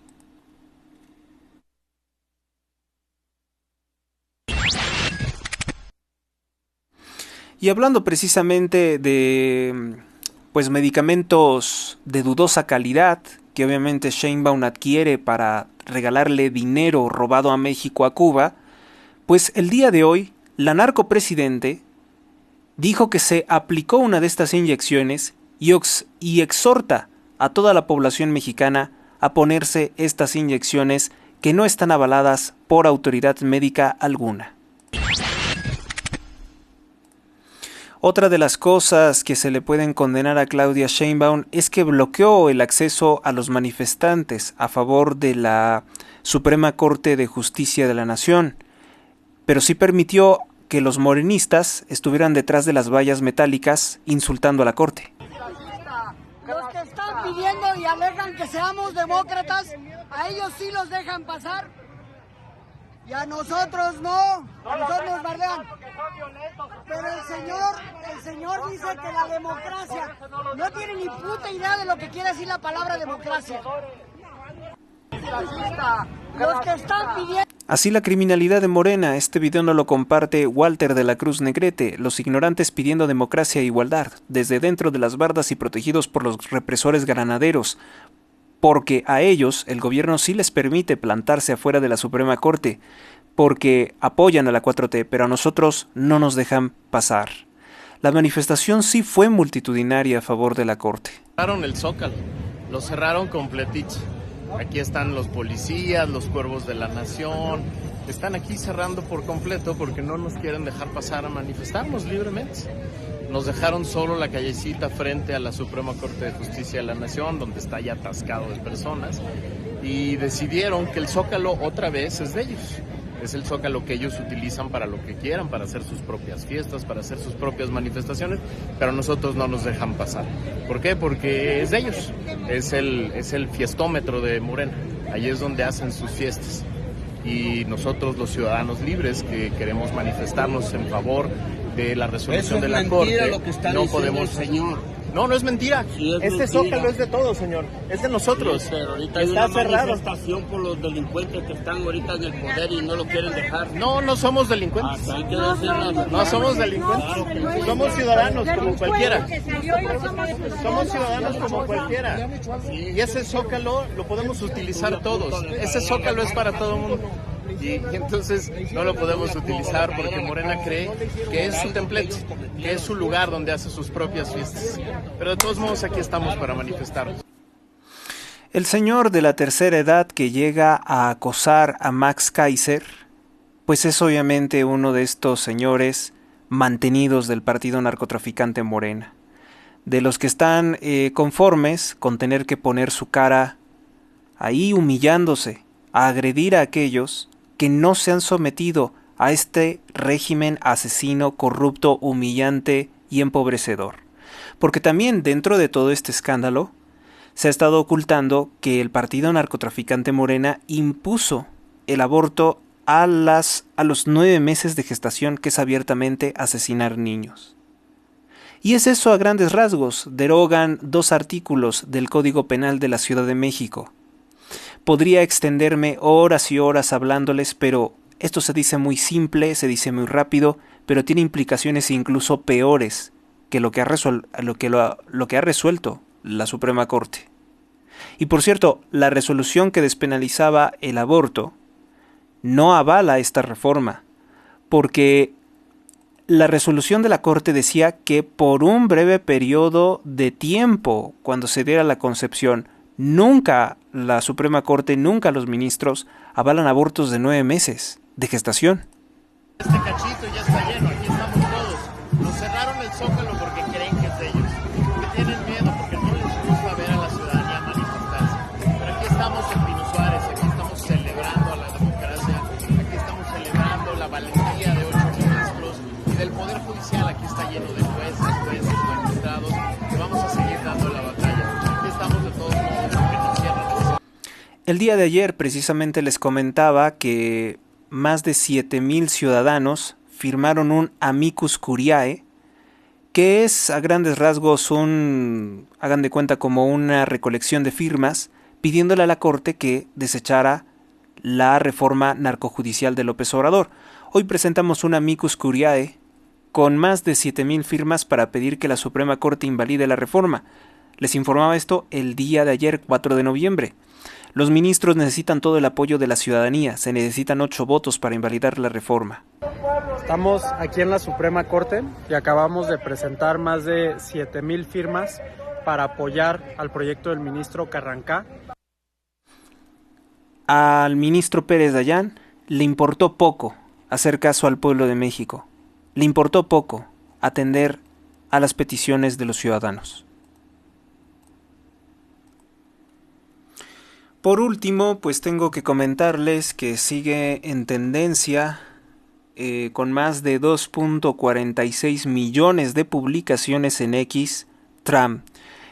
Y hablando precisamente de pues medicamentos de dudosa calidad que obviamente Sheinbaum adquiere para regalarle dinero robado a México a Cuba, pues el día de hoy la narcopresidente dijo que se aplicó una de estas inyecciones y exhorta a toda la población mexicana a ponerse estas inyecciones que no están avaladas por autoridad médica alguna. Otra de las cosas que se le pueden condenar a Claudia Sheinbaum es que bloqueó el acceso a los manifestantes a favor de la Suprema Corte de Justicia de la Nación, pero sí permitió que los morenistas estuvieran detrás de las vallas metálicas insultando a la Corte. Los que están pidiendo y alegan que seamos demócratas, a ellos sí los dejan pasar y a nosotros no, a nosotros nos bardean. Pero el señor dice que la democracia no tiene ni puta idea de lo que quiere decir la palabra democracia. Los que están pidiendo... Así la criminalidad de Morena. Este video no lo comparte Walter de la Cruz Negrete. Los ignorantes pidiendo democracia e igualdad, desde dentro de las bardas y protegidos por los represores granaderos, porque a ellos el gobierno sí les permite plantarse afuera de la Suprema Corte, porque apoyan a la 4T, pero a nosotros no nos dejan pasar. La manifestación sí fue multitudinaria a favor de la Corte. Cerraron el Zócalo, lo cerraron completito. Aquí están los policías, los cuervos de la nación, están aquí cerrando por completo porque no nos quieren dejar pasar a manifestarnos libremente. Nos dejaron solo la callecita frente a la Suprema Corte de Justicia de la Nación, donde está ya atascado de personas, y decidieron que el Zócalo otra vez es de ellos. Es el Zócalo que ellos utilizan para lo que quieran, para hacer sus propias fiestas, para hacer sus propias manifestaciones, pero a nosotros no nos dejan pasar. ¿Por qué? Porque es de ellos, es el fiestómetro de Morena, ahí es donde hacen sus fiestas. Y nosotros, los ciudadanos libres que queremos manifestarnos en favor de la resolución de la Corte, lo que está no podemos... señor. No, no es mentira. Sí, es este mentira. Zócalo es de todos, señor. Es de nosotros. Sí, pero ahorita hay está una cerrado. manifestación por los delincuentes que están ahorita en el poder y no lo quieren dejar. No, no somos delincuentes. Hay que decir la verdad. No somos delincuentes. Somos ciudadanos como cualquiera. Somos ciudadanos como cualquiera. Y ese Zócalo lo podemos utilizar todos. Ese Zócalo es para todo el mundo. Y entonces no lo podemos utilizar porque Morena cree que es su templete, que es su lugar donde hace sus propias fiestas. Pero de todos modos aquí estamos para manifestarnos. El señor de la tercera edad que llega a acosar a Max Kaiser, pues es obviamente uno de estos señores mantenidos del partido narcotraficante Morena, de los que están conformes con tener que poner su cara ahí humillándose, a agredir a aquellos que no se han sometido a este régimen asesino, corrupto, humillante y empobrecedor. Porque también dentro de todo este escándalo se ha estado ocultando que el partido narcotraficante Morena impuso el aborto a los 9 meses de gestación, que es abiertamente asesinar niños. Y es eso a grandes rasgos. Derogan 2 artículos del Código Penal de la Ciudad de México. Podría extenderme horas y horas hablándoles, pero esto se dice muy simple, se dice muy rápido, pero tiene implicaciones incluso peores que lo que ha resuelto la Suprema Corte. Y por cierto, la resolución que despenalizaba el aborto no avala esta reforma, porque la resolución de la Corte decía que por un breve periodo de tiempo, cuando se diera la concepción, nunca la Suprema Corte, nunca los ministros avalan abortos de 9 meses de gestación. Este cachito ya está lleno, aquí estamos todos. Zócalo porque creen que es de ellos, porque tienen miedo, porque no les gusta ver a la ciudadanía manifestarse. Pero aquí estamos en Pino Suárez, aquí estamos celebrando a la democracia, aquí estamos celebrando la valentía de 8 ministros y del Poder Judicial. Aquí está lleno de jueces, magistrados, que vamos a seguir dando la batalla. Aquí estamos de todos modos, porque nos cierran. El día de ayer precisamente les comentaba que más de 7,000 ciudadanos firmaron un amicus curiae, que es a grandes rasgos hagan de cuenta, como una recolección de firmas pidiéndole a la Corte que desechara la reforma narcojudicial de López Obrador. Hoy presentamos un amicus curiae con más de 7,000 firmas para pedir que la Suprema Corte invalide la reforma. Les informaba esto el día de ayer, 4 de noviembre. Los ministros necesitan todo el apoyo de la ciudadanía. Se necesitan 8 votos para invalidar la reforma. Estamos aquí en la Suprema Corte y acabamos de presentar más de 7,000 firmas para apoyar al proyecto del ministro Carrancá. Al ministro Pérez Dayán le importó poco hacer caso al pueblo de México. Le importó poco atender a las peticiones de los ciudadanos. Por último, pues tengo que comentarles que sigue en tendencia con más de 2.46 millones de publicaciones en X, Trump.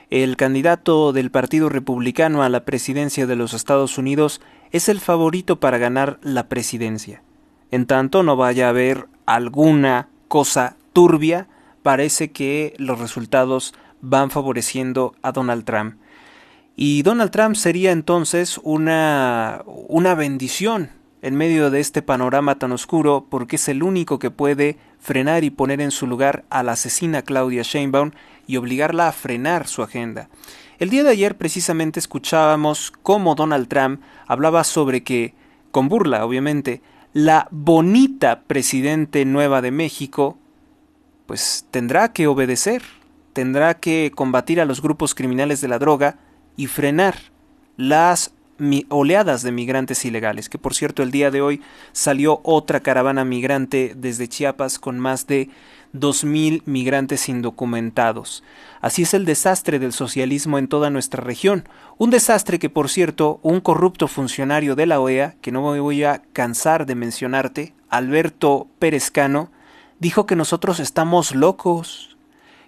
El candidato del Partido Republicano a la presidencia de los Estados Unidos es el favorito para ganar la presidencia. En tanto no vaya a haber alguna cosa turbia, parece que los resultados van favoreciendo a Donald Trump. Y Donald Trump sería entonces una bendición en medio de este panorama tan oscuro, porque es el único que puede frenar y poner en su lugar a la asesina Claudia Sheinbaum y obligarla a frenar su agenda. El día de ayer precisamente escuchábamos cómo Donald Trump hablaba sobre que, con burla obviamente, la bonita presidente nueva de México pues tendrá que obedecer, tendrá que combatir a los grupos criminales de la droga y frenar las oleadas de migrantes ilegales, que por cierto el día de hoy salió otra caravana migrante desde Chiapas con más de 2,000 migrantes indocumentados. Así es el desastre del socialismo en toda nuestra región, un desastre que por cierto un corrupto funcionario de la OEA, que no me voy a cansar de mencionarte, Alberto Pérez Cano, dijo que nosotros estamos locos,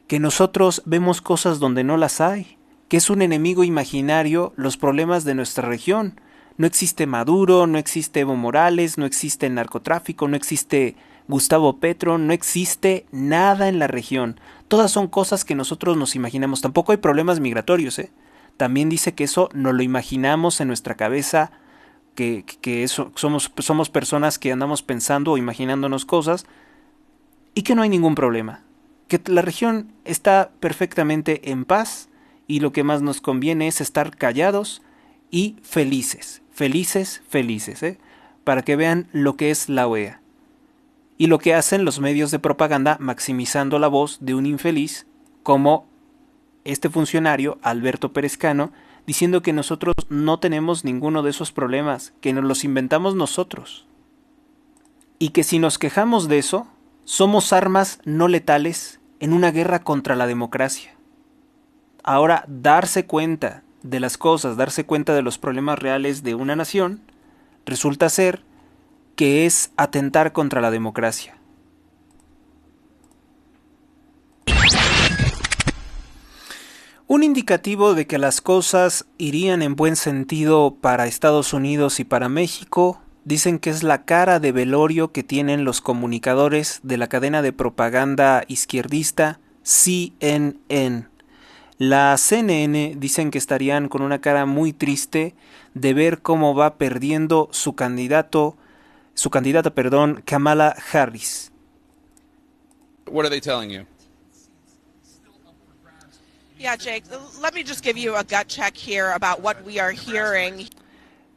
que nosotros vemos cosas donde no las hay, que es un enemigo imaginario los problemas de nuestra región. No existe Maduro, no existe Evo Morales, no existe el narcotráfico, no existe Gustavo Petro, no existe nada en la región. Todas son cosas que nosotros nos imaginamos. Tampoco hay problemas migratorios, ¿eh? También dice que eso nos lo imaginamos en nuestra cabeza, que eso, somos personas que andamos pensando o imaginándonos cosas y que no hay ningún problema. Que la región está perfectamente en paz. Y lo que más nos conviene es estar callados y felices, para que vean lo que es la OEA. Y lo que hacen los medios de propaganda maximizando la voz de un infeliz como este funcionario, Alberto Pérez Cano, diciendo que nosotros no tenemos ninguno de esos problemas, que nos los inventamos nosotros. Y que si nos quejamos de eso, somos armas no letales en una guerra contra la democracia. Ahora, darse cuenta de las cosas, darse cuenta de los problemas reales de una nación, resulta ser que es atentar contra la democracia. Un indicativo de que las cosas irían en buen sentido para Estados Unidos y para México, dicen que es la cara de velorio que tienen los comunicadores de la cadena de propaganda izquierdista CNN. La CNN dicen que estarían con una cara muy triste de ver cómo va perdiendo su candidata, Kamala Harris. What are they telling you? Yeah, Jake, let me just give you a gut check here about what we are hearing.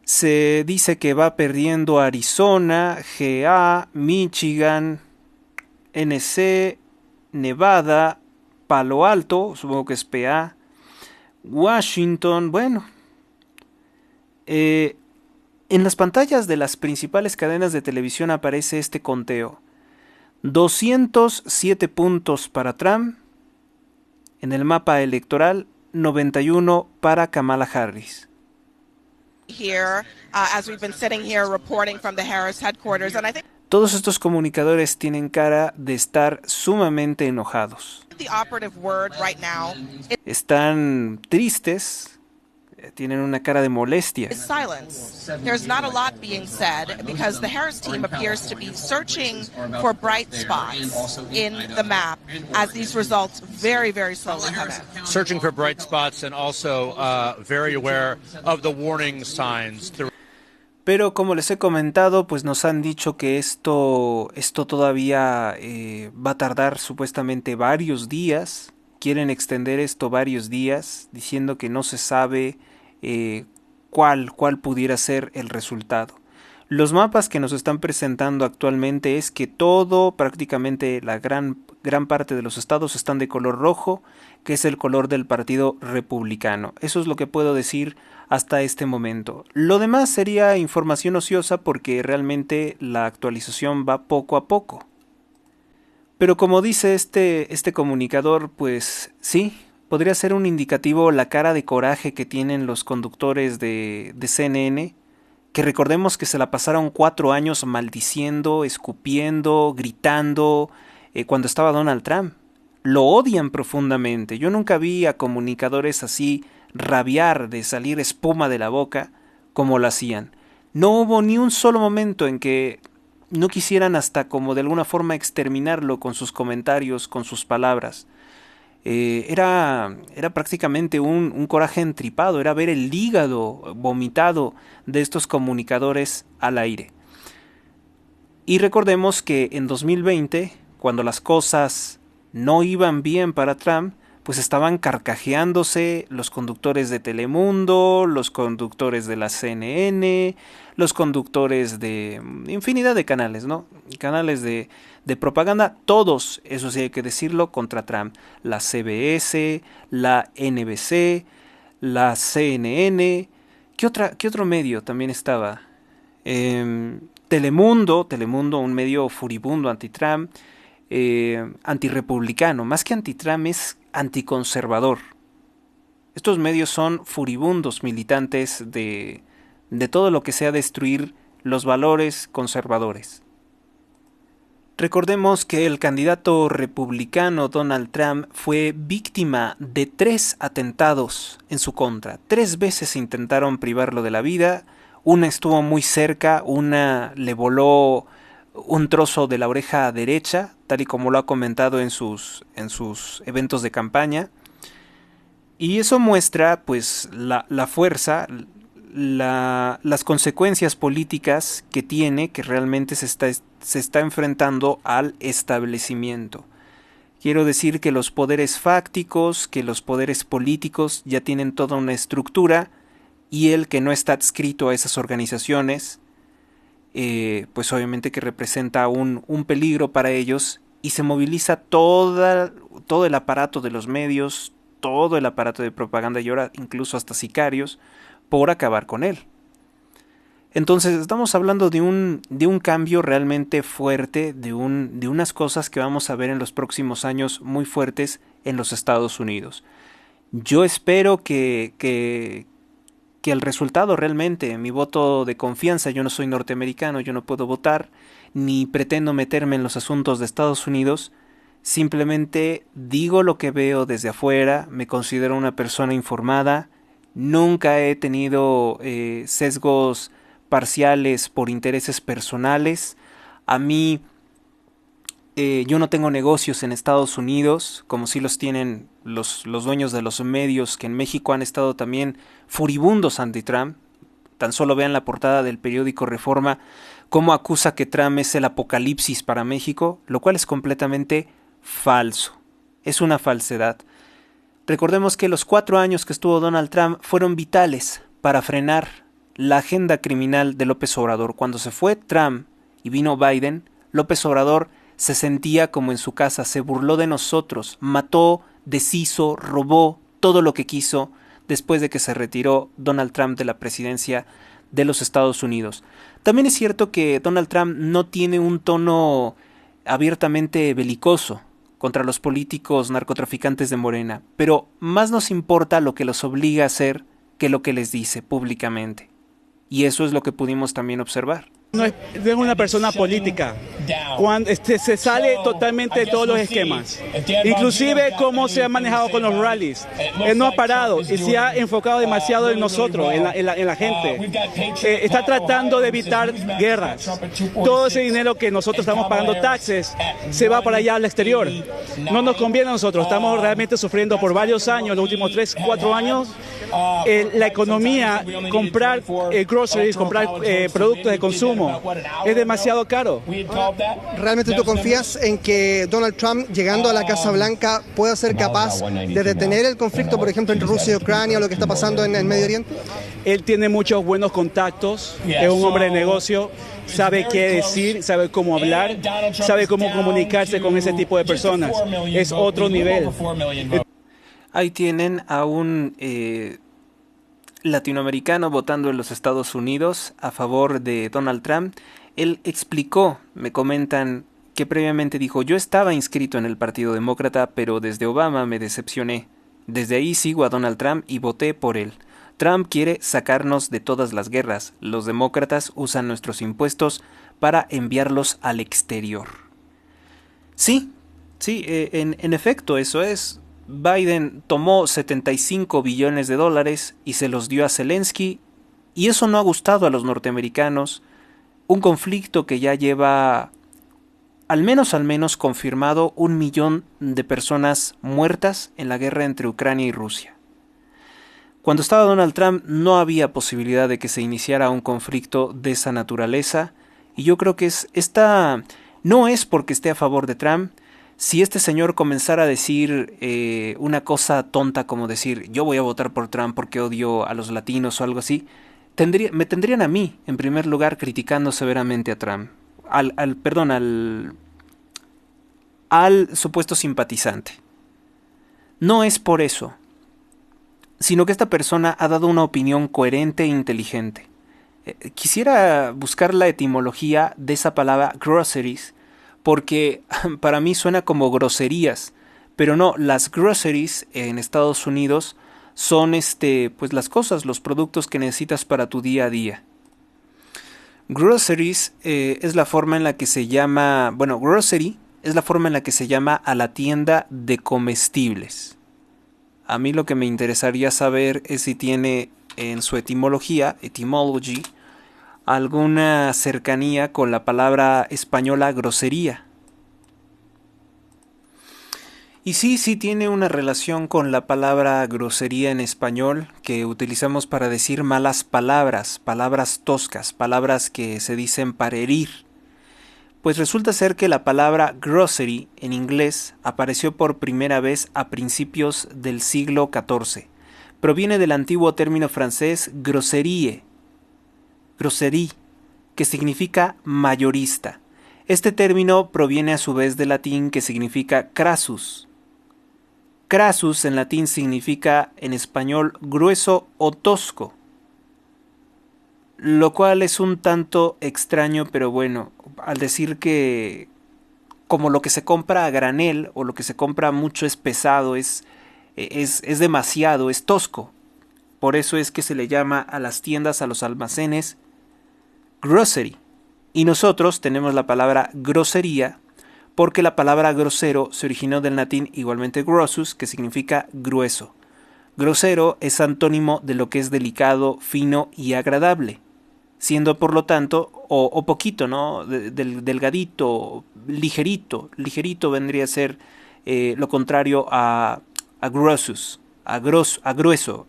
Se dice que va perdiendo Arizona, GA, Michigan, NC, Nevada, Palo Alto, supongo que es PA, Washington, bueno. En las pantallas de las principales cadenas de televisión aparece este conteo. 207 puntos para Trump. En el mapa electoral, 91 para Kamala Harris. Here, as we've been sitting here reporting from the Harris headquarters, and I think Todos estos comunicadores tienen cara de estar sumamente enojados. the operative word right now Están tristes, tienen una cara de molestia. is silence. There's not a lot being said because the Harris team appears to be searching for bright spots in the map as these results very, very slowly come in. Searching for bright spots and also very aware of the warning signs. Pero como les he comentado, pues nos han dicho que esto todavía va a tardar supuestamente varios días. Quieren extender esto varios días, diciendo que no se sabe cuál pudiera ser el resultado. Los mapas que nos están presentando actualmente es que prácticamente la gran parte de los estados están de color rojo, que es el color del Partido Republicano. Eso es lo que puedo decir hasta este momento. Lo demás sería información ociosa porque realmente la actualización va poco a poco. Pero como dice este comunicador, pues sí, podría ser un indicativo la cara de coraje que tienen los conductores de CNN, que recordemos que se la pasaron 4 años maldiciendo, escupiendo, gritando cuando estaba Donald Trump. Lo odian profundamente. Yo nunca vi a comunicadores así rabiar, de salir espuma de la boca como lo hacían. No hubo ni un solo momento en que no quisieran hasta como de alguna forma exterminarlo con sus comentarios, con sus palabras. Era prácticamente un coraje entripado, era ver el hígado vomitado de estos comunicadores al aire. Y recordemos que en 2020, cuando las cosas no iban bien para Trump, pues estaban carcajeándose los conductores de Telemundo, los conductores de la CNN, los conductores de infinidad de canales, ¿no? Canales de propaganda, todos, eso sí hay que decirlo, contra Trump. La CBS, la NBC, la CNN, ¿qué otro medio también estaba? Telemundo, un medio furibundo anti-Trump, antirrepublicano, más que anti-Trump es anticonservador. Estos medios son furibundos militantes de todo lo que sea destruir los valores conservadores. Recordemos que el candidato republicano Donald Trump fue víctima de 3 atentados en su contra. 3 veces intentaron privarlo de la vida, una estuvo muy cerca, una le voló un trozo de la oreja derecha, tal y como lo ha comentado en sus eventos de campaña. Y eso muestra pues la fuerza, las consecuencias políticas que tiene, que realmente se está enfrentando al establecimiento. Quiero decir que los poderes fácticos, que los poderes políticos ya tienen toda una estructura, y él, que no está adscrito a esas organizaciones, pues obviamente que representa un peligro para ellos, y se moviliza todo el aparato de los medios, todo el aparato de propaganda, y ahora incluso hasta sicarios, por acabar con él. Entonces estamos hablando de un cambio realmente fuerte, de unas cosas que vamos a ver en los próximos años muy fuertes en los Estados Unidos. Yo espero que el resultado realmente, mi voto de confianza, yo no soy norteamericano, yo no puedo votar, ni pretendo meterme en los asuntos de Estados Unidos, simplemente digo lo que veo desde afuera, me considero una persona informada, nunca he tenido sesgos parciales por intereses personales. A mí, yo no tengo negocios en Estados Unidos, como sí los tienen los dueños de los medios, que en México han estado también furibundos anti-Trump. Tan solo vean la portada del periódico Reforma, cómo acusa que Trump es el apocalipsis para México, lo cual es completamente falso. Es una falsedad. Recordemos que los 4 años que estuvo Donald Trump fueron vitales para frenar la agenda criminal de López Obrador. Cuando se fue Trump y vino Biden, López Obrador se sentía como en su casa, se burló de nosotros, mató, deshizo, robó todo lo que quiso después de que se retiró Donald Trump de la presidencia de los Estados Unidos. También es cierto que Donald Trump no tiene un tono abiertamente belicoso contra los políticos narcotraficantes de Morena, pero más nos importa lo que los obliga a hacer que lo que les dice públicamente. Y eso es lo que pudimos también observar. No es una persona política, cuando se sale totalmente de todos los esquemas, inclusive cómo se ha manejado con los rallies. Él no ha parado y se ha enfocado demasiado en nosotros, en la gente. Está tratando de evitar guerras. Todo ese dinero que nosotros estamos pagando taxes se va para allá al exterior. No nos conviene a nosotros, estamos realmente sufriendo por varios años, los últimos 3, 4 años, la economía, comprar groceries, comprar productos de consumo. Es demasiado caro. ¿Realmente tú confías en que Donald Trump, llegando a la Casa Blanca, pueda ser capaz de detener el conflicto, por ejemplo, entre Rusia y Ucrania, o lo que está pasando en el Medio Oriente? Él tiene muchos buenos contactos, es un hombre de negocio, sabe qué decir, sabe cómo hablar, sabe cómo comunicarse con ese tipo de personas. Es otro nivel. Ahí tienen a un latinoamericano votando en los Estados Unidos a favor de Donald Trump. Él explicó, me comentan, que previamente dijo: yo estaba inscrito en el Partido Demócrata, pero desde Obama me decepcioné. Desde ahí sigo a Donald Trump y voté por él. Trump quiere sacarnos de todas las guerras. Los demócratas usan nuestros impuestos para enviarlos al exterior. Sí, en efecto, eso es. Biden tomó 75 billones de dólares y se los dio a Zelensky, y eso no ha gustado a los norteamericanos. Un conflicto que ya lleva al menos confirmado 1 millón de personas muertas en la guerra entre Ucrania y Rusia. Cuando estaba Donald Trump no había posibilidad de que se iniciara un conflicto de esa naturaleza, y yo creo que esta no es porque esté a favor de Trump. Si este señor comenzara a decir una cosa tonta como decir yo voy a votar por Trump porque odio a los latinos o algo así, me tendrían a mí, en primer lugar, criticando severamente a Trump, al supuesto simpatizante. No es por eso, sino que esta persona ha dado una opinión coherente e inteligente. Quisiera buscar la etimología de esa palabra groceries, porque para mí suena como groserías, pero no, las groceries en Estados Unidos son pues las cosas, los productos que necesitas para tu día a día. Groceries es la forma en la que se llama, grocery es la forma en la que se llama a la tienda de comestibles. A mí lo que me interesaría saber es si tiene en su etimología, etymology, alguna cercanía con la palabra española grosería. Y sí tiene una relación con la palabra grosería en español, que utilizamos para decir malas palabras, palabras toscas, palabras que se dicen para herir. Pues resulta ser que la palabra grocery en inglés apareció por primera vez a principios del siglo XIV. Proviene del antiguo término francés grosserie, que significa mayorista. Este término proviene a su vez del latín, que significa crassus. Crassus en latín significa en español grueso o tosco, lo cual es un tanto extraño, pero bueno, al decir que como lo que se compra a granel o lo que se compra mucho es pesado, es demasiado, es tosco. Por eso es que se le llama a las tiendas, a los almacenes, grocery. Y nosotros tenemos la palabra grosería, porque la palabra grosero se originó del latín igualmente grossus, que significa grueso. Grosero es antónimo de lo que es delicado, fino y agradable, siendo por lo tanto, o poquito, ¿no? Delgadito, ligerito vendría a ser lo contrario a grossus, a grueso,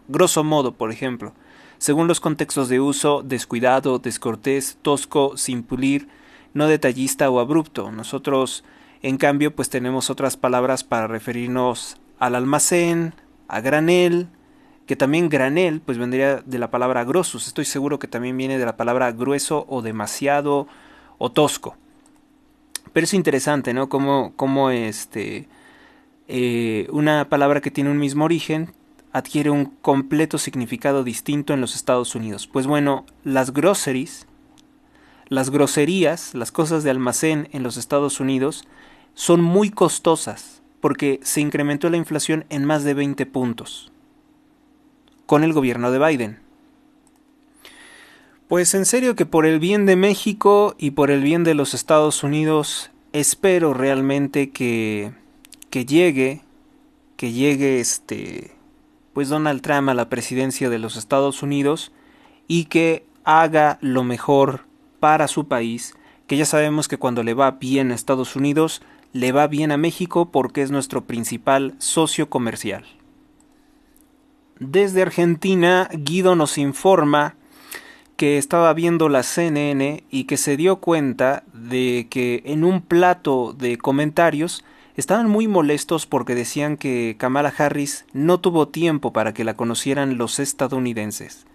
grosso modo, por ejemplo. Según los contextos de uso, descuidado, descortés, tosco, sin pulir, no detallista o abrupto. Nosotros, en cambio, pues tenemos otras palabras para referirnos al almacén, a granel, que también granel pues vendría de la palabra grossus. Estoy seguro que también viene de la palabra grueso o demasiado o tosco. Pero es interesante, ¿no? Como una palabra que tiene un mismo origen adquiere un completo significado distinto en los Estados Unidos. Pues bueno, las groceries las groserías, las cosas de almacén en los Estados Unidos son muy costosas porque se incrementó la inflación en más de 20 puntos con el gobierno de Biden. Pues en serio que por el bien de México y por el bien de los Estados Unidos, espero realmente que llegue pues Donald Trump a la presidencia de los Estados Unidos y que haga lo mejor para su país, que ya sabemos que cuando le va bien a Estados Unidos, le va bien a México porque es nuestro principal socio comercial. Desde Argentina, Guido nos informa que estaba viendo la CNN y que se dio cuenta de que en un plato de comentarios estaban muy molestos porque decían que Kamala Harris no tuvo tiempo para que la conocieran los estadounidenses.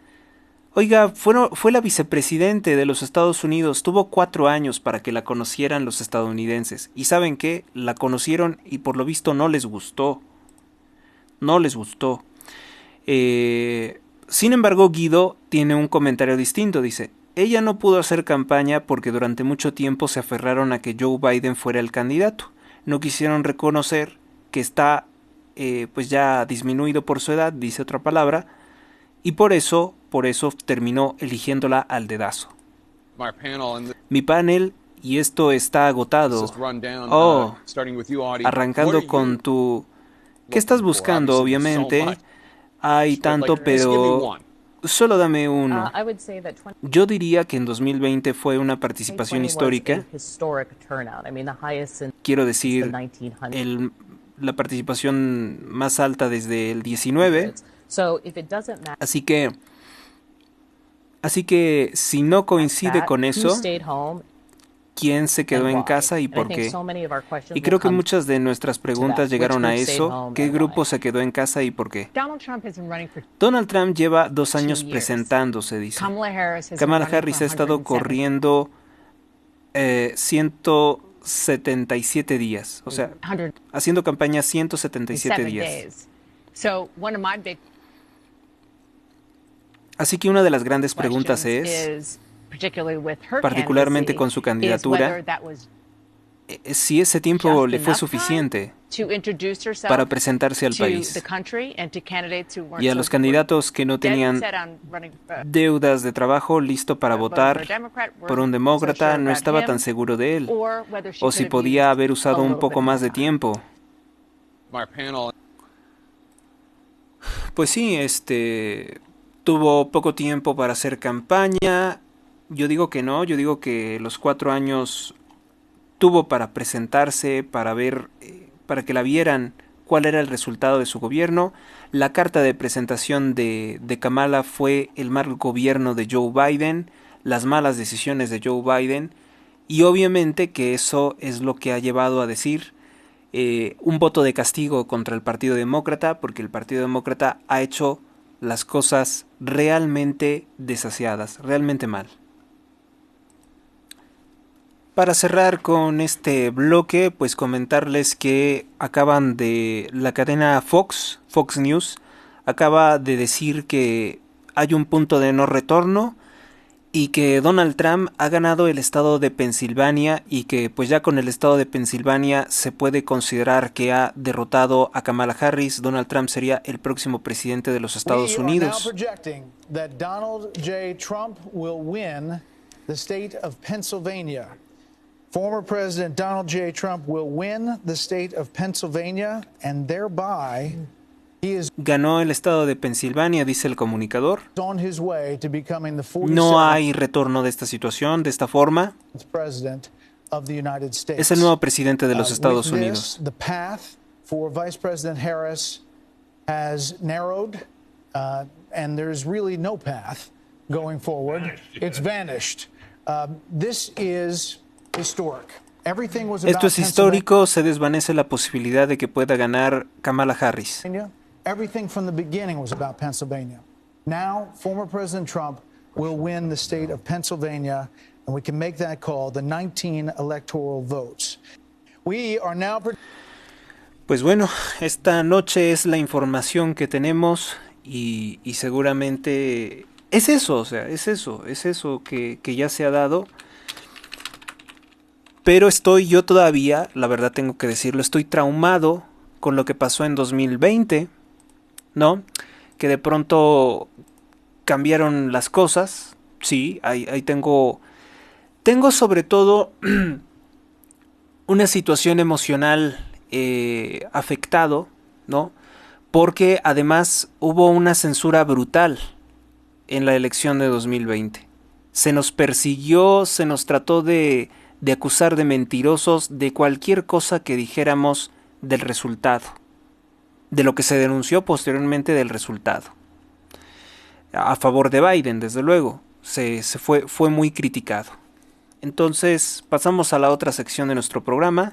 Oiga, fue la vicepresidente de los Estados Unidos, tuvo 4 años para que la conocieran los estadounidenses. ¿Y saben qué? La conocieron y por lo visto no les gustó. No les gustó. Sin embargo, Guido tiene un comentario distinto. Dice, ella no pudo hacer campaña porque durante mucho tiempo se aferraron a que Joe Biden fuera el candidato. No quisieron reconocer que está pues ya disminuido por su edad, dice otra palabra, y por eso terminó eligiéndola al dedazo. Mi panel, y esto está agotado. Oh, arrancando con tu... ¿Qué estás buscando? Obviamente hay tanto, pero solo dame uno. Yo diría que en 2020 fue una participación histórica. Quiero decir, la participación más alta desde el 19. Así que si no coincide con eso, ¿quién se quedó en casa y por qué? Y creo que muchas de nuestras preguntas llegaron a eso. ¿Qué grupo se quedó en casa y por qué? Donald Trump lleva 2 años presentándose, dice. Kamala Harris ha estado corriendo 177 días. O sea, haciendo campaña 177 días. Así que una de las grandes preguntas es, particularmente con su candidatura, si ese tiempo le fue suficiente para presentarse al país y a los candidatos que no tenían deudas de trabajo listo para votar por un demócrata, no estaba tan seguro de él, o si podía haber usado un poco más de tiempo. Pues sí, tuvo poco tiempo para hacer campaña. Yo digo que no, yo digo que los 4 años tuvo para presentarse, para ver, para que la vieran cuál era el resultado de su gobierno. La carta de presentación de Kamala fue el mal gobierno de Joe Biden, las malas decisiones de Joe Biden, y obviamente que eso es lo que ha llevado a decir un voto de castigo contra el Partido Demócrata, porque el Partido Demócrata ha hecho las cosas realmente desasiadas, realmente mal. Para cerrar con este bloque, pues comentarles que acaban de... la cadena Fox News, acaba de decir que hay un punto de no retorno y que Donald Trump ha ganado el estado de Pensilvania y que pues ya con el estado de Pensilvania se puede considerar que ha derrotado a Kamala Harris. Donald Trump sería el próximo presidente de los Estados Unidos. Donald J. Trump will win the state of Pennsylvania. Former President Donald J. Trump will win the state of Pennsylvania and thereby ganó el estado de Pensilvania, dice el comunicador. No hay retorno de esta situación, de esta forma. Es el nuevo presidente de los Estados Unidos. Esto es histórico, se desvanece la posibilidad de que pueda ganar Kamala Harris. Everything from the beginning was about Pennsylvania. Now, former President Trump will win the state of Pennsylvania, and we can make that call, the 19 electoral votes. We are now... Pues bueno, esta noche es la información que tenemos y seguramente es eso, o sea, es eso que ya se ha dado. Pero yo todavía, la verdad tengo que decirlo, estoy traumado con lo que pasó en 2020, ¿no? Que de pronto cambiaron las cosas. Sí, ahí tengo sobre todo una situación emocional afectado, ¿no? Porque además hubo una censura brutal en la elección de 2020. Se nos persiguió, se nos trató de acusar de mentirosos de cualquier cosa que dijéramos del resultado, de lo que se denunció posteriormente del resultado. A favor de Biden, desde luego, fue muy criticado. Entonces, pasamos a la otra sección de nuestro programa.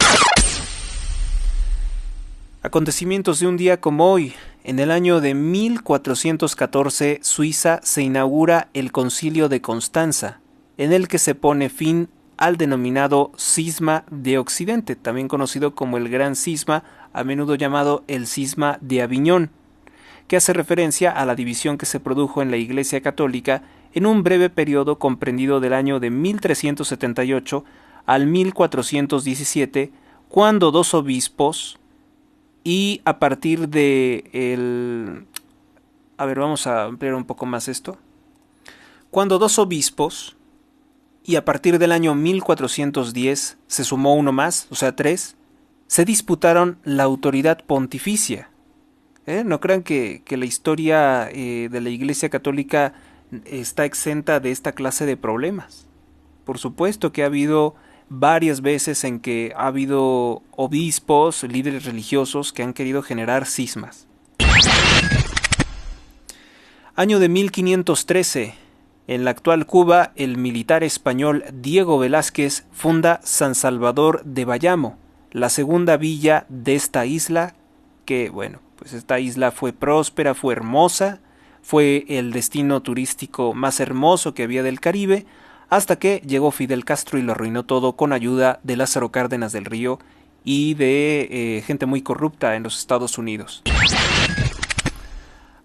Acontecimientos de un día como hoy. En el año de 1414, Suiza se inaugura el Concilio de Constanza, en el que se pone fin al denominado Cisma de Occidente, también conocido como el Gran Cisma, a menudo llamado el Cisma de Aviñón, que hace referencia a la división que se produjo en la Iglesia Católica en un breve periodo comprendido del año de 1378 al 1417, cuando dos obispos, y a partir de vamos a ampliar un poco más esto. Cuando dos obispos, y a partir del año 1410 se sumó uno más, o sea 3, se disputaron la autoridad pontificia. No crean que la historia de la Iglesia Católica está exenta de esta clase de problemas. Por supuesto que ha habido varias veces en que ha habido obispos, líderes religiosos que han querido generar cismas. Año de 1513. En la actual Cuba, el militar español Diego Velázquez funda San Salvador de Bayamo, la segunda villa de esta isla, que bueno, pues esta isla fue próspera, fue hermosa, fue el destino turístico más hermoso que había del Caribe, hasta que llegó Fidel Castro y lo arruinó todo con ayuda de Lázaro Cárdenas del Río y de gente muy corrupta en los Estados Unidos.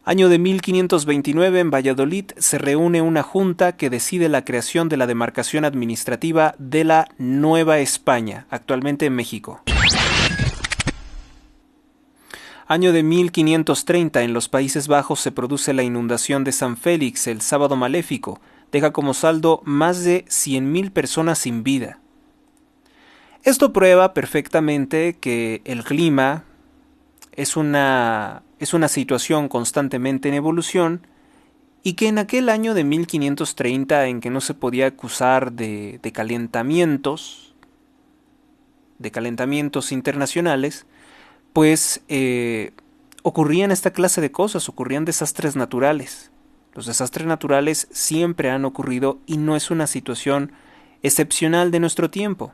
Año de 1529, en Valladolid se reúne una junta que decide la creación de la demarcación administrativa de la Nueva España, actualmente en México. Año de 1530, en los Países Bajos se produce la inundación de San Félix, el Sábado Maléfico, deja como saldo más de 100.000 personas sin vida. Esto prueba perfectamente que el clima es una situación constantemente en evolución y que en aquel año de 1530, en que no se podía acusar de calentamientos internacionales, pues ocurrían esta clase de cosas, ocurrían desastres naturales. Los desastres naturales siempre han ocurrido y no es una situación excepcional de nuestro tiempo.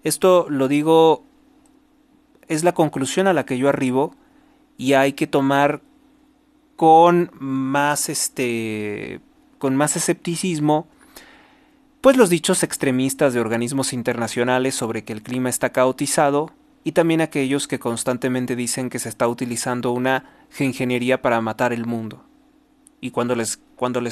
Esto lo digo, es la conclusión a la que yo arribo y hay que tomar con más escepticismo pues los dichos extremistas de organismos internacionales sobre que el clima está caotizado y también aquellos que constantemente dicen que se está utilizando una geoingeniería para matar el mundo. Y cuando les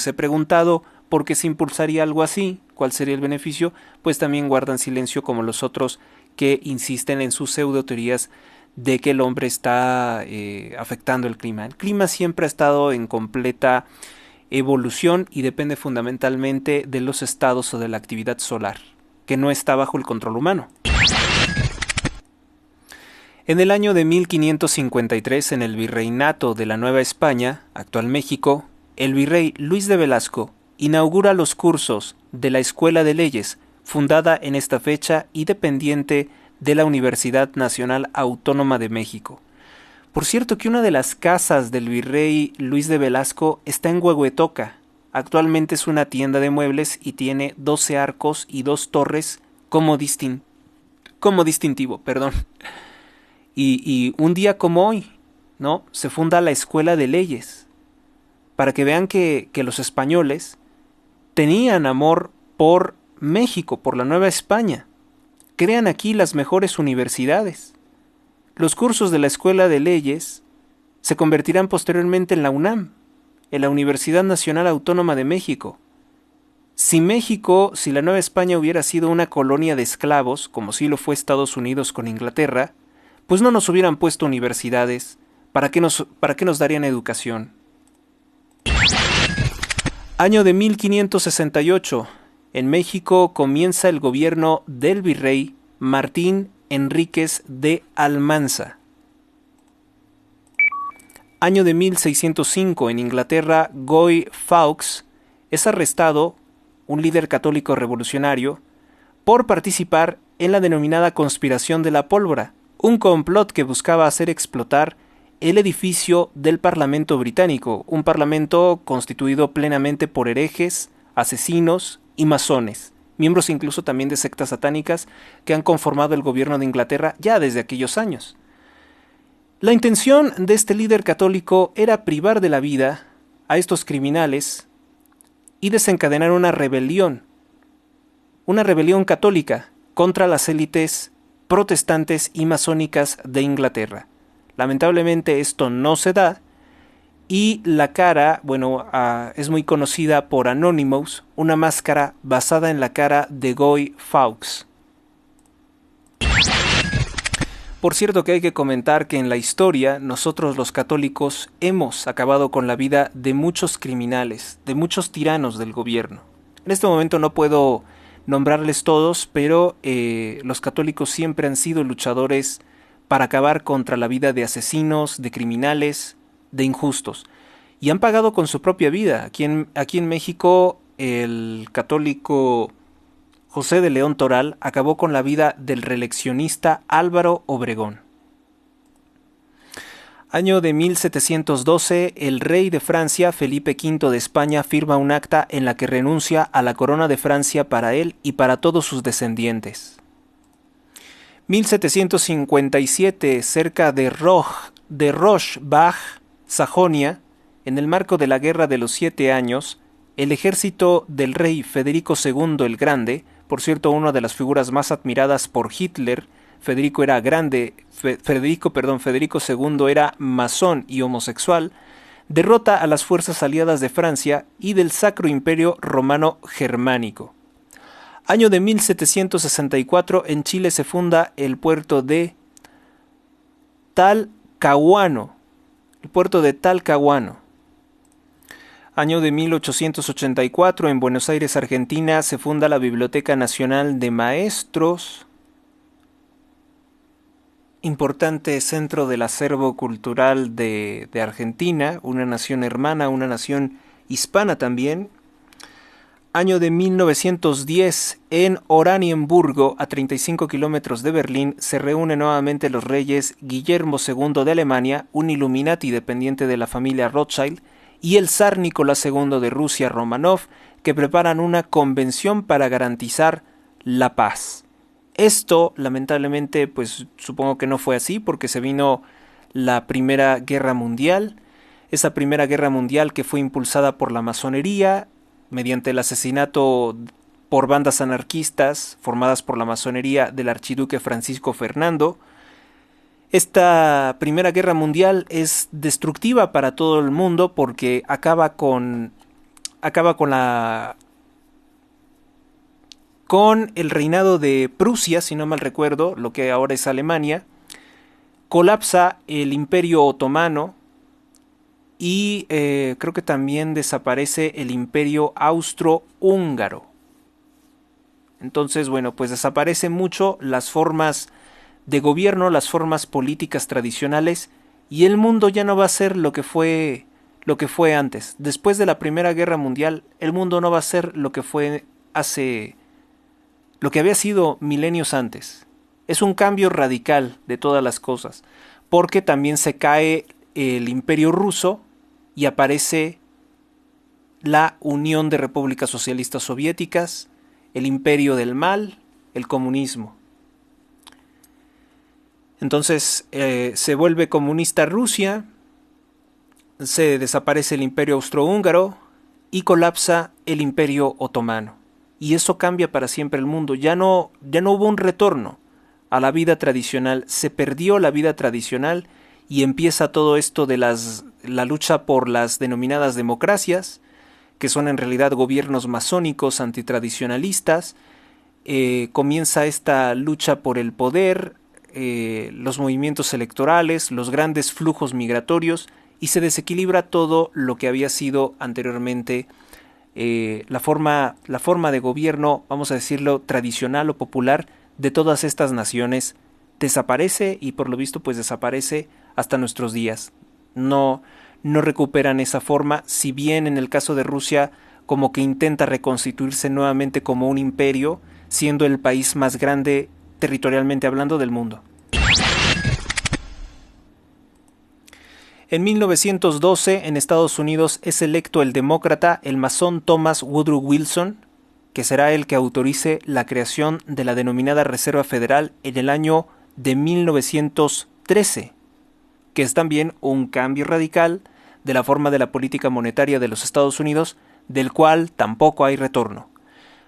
he preguntado por qué se impulsaría algo así, cuál sería el beneficio, pues también guardan silencio como los otros que insisten en sus pseudoteorías de que el hombre está afectando el clima. El clima siempre ha estado en completa evolución y depende fundamentalmente de los estados o de la actividad solar, que no está bajo el control humano. En el año de 1553, en el virreinato de la Nueva España, actual México, el virrey Luis de Velasco inaugura los cursos de la Escuela de Leyes, fundada en esta fecha y dependiente de la Universidad Nacional Autónoma de México. Por cierto que una de las casas del virrey Luis de Velasco está en Huehuetoca. Actualmente es una tienda de muebles y tiene 12 arcos y 2 torres como distintivo. Y un día como hoy, ¿no? Se funda la Escuela de Leyes, para que vean que los españoles tenían amor por México, por la Nueva España. Crean aquí las mejores universidades. Los cursos de la Escuela de Leyes se convertirán posteriormente en la UNAM, en la Universidad Nacional Autónoma de México. Si la Nueva España hubiera sido una colonia de esclavos, como sí lo fue Estados Unidos con Inglaterra, pues no nos hubieran puesto universidades. ¿Para qué nos darían educación? Año de 1568. En México comienza el gobierno del virrey Martín Enríquez de Almanza. Año de 1605. En Inglaterra, Guy Fawkes es arrestado, un líder católico revolucionario, por participar en la denominada conspiración de la pólvora, un complot que buscaba hacer explotar el edificio del Parlamento británico, un parlamento constituido plenamente por herejes, asesinos y masones, miembros incluso también de sectas satánicas que han conformado el gobierno de Inglaterra ya desde aquellos años. La intención de este líder católico era privar de la vida a estos criminales y desencadenar una rebelión católica contra las élites protestantes y masónicas de Inglaterra. Lamentablemente esto no se da y la cara, es muy conocida por Anonymous, una máscara basada en la cara de Guy Fawkes. Por cierto que hay que comentar que en la historia nosotros los católicos hemos acabado con la vida de muchos criminales, de muchos tiranos del gobierno. En este momento no puedo nombrarles todos, pero los católicos siempre han sido luchadores para acabar contra la vida de asesinos, de criminales, de injustos. Y han pagado con su propia vida. Aquí en México el católico José de León Toral acabó con la vida del reeleccionista Álvaro Obregón. Año de 1712, el rey de Francia, Felipe V de España, firma un acta en la que renuncia a la corona de Francia para él y para todos sus descendientes. 1757, cerca de Rochbach, Sajonia, en el marco de la Guerra de los 7 Años, el ejército del rey Federico II el Grande, por cierto, una de las figuras más admiradas por Hitler, Federico II era masón y homosexual, derrota a las fuerzas aliadas de Francia y del Sacro Imperio Romano Germánico. Año de 1764, en Chile se funda el puerto de Talcahuano. Año de 1884, en Buenos Aires, Argentina, se funda la Biblioteca Nacional de Maestros, importante centro del acervo cultural de Argentina, una nación hermana, una nación hispana también. Año de 1910, en Oranienburgo, a 35 kilómetros de Berlín, se reúnen nuevamente los reyes Guillermo II de Alemania, un Illuminati dependiente de la familia Rothschild, y el zar Nicolás II de Rusia, Romanov, que preparan una convención para garantizar la paz. Esto, lamentablemente, pues supongo que no fue así, porque se vino la Primera Guerra Mundial, esa Primera Guerra Mundial que fue impulsada por la masonería, mediante el asesinato por bandas anarquistas formadas por la masonería del archiduque Francisco Fernando. Esta Primera Guerra Mundial es destructiva para todo el mundo porque acaba con el reinado de Prusia, si no mal recuerdo, lo que ahora es Alemania, colapsa el Imperio Otomano y creo que también desaparece el Imperio Austrohúngaro. Entonces, pues desaparecen mucho las formas de gobierno, las formas políticas tradicionales, y el mundo ya no va a ser lo que fue antes. Después de la Primera Guerra Mundial, el mundo no va a ser lo que fue lo que había sido milenios antes. Es un cambio radical de todas las cosas, porque también se cae el Imperio Ruso y aparece la Unión de Repúblicas Socialistas Soviéticas, el Imperio del Mal, el comunismo. Entonces se vuelve comunista Rusia, se desaparece el Imperio Austrohúngaro y colapsa el Imperio Otomano. Y eso cambia para siempre el mundo. Ya no hubo un retorno a la vida tradicional, se perdió la vida tradicional y empieza todo esto de la lucha por las denominadas democracias, que son en realidad gobiernos masónicos antitradicionalistas. Comienza esta lucha por el poder, los movimientos electorales, los grandes flujos migratorios, y se desequilibra todo lo que había sido anteriormente la forma de gobierno, vamos a decirlo, tradicional o popular de todas estas naciones. Desaparece, y por lo visto pues desaparece hasta nuestros días. No recuperan esa forma, si bien en el caso de Rusia como que intenta reconstituirse nuevamente como un imperio, siendo el país más grande territorialmente hablando del mundo. En 1912 en Estados Unidos es electo el demócrata, el masón Thomas Woodrow Wilson, que será el que autorice la creación de la denominada Reserva Federal en el año de 1913, que es también un cambio radical de la forma de la política monetaria de los Estados Unidos, del cual tampoco hay retorno.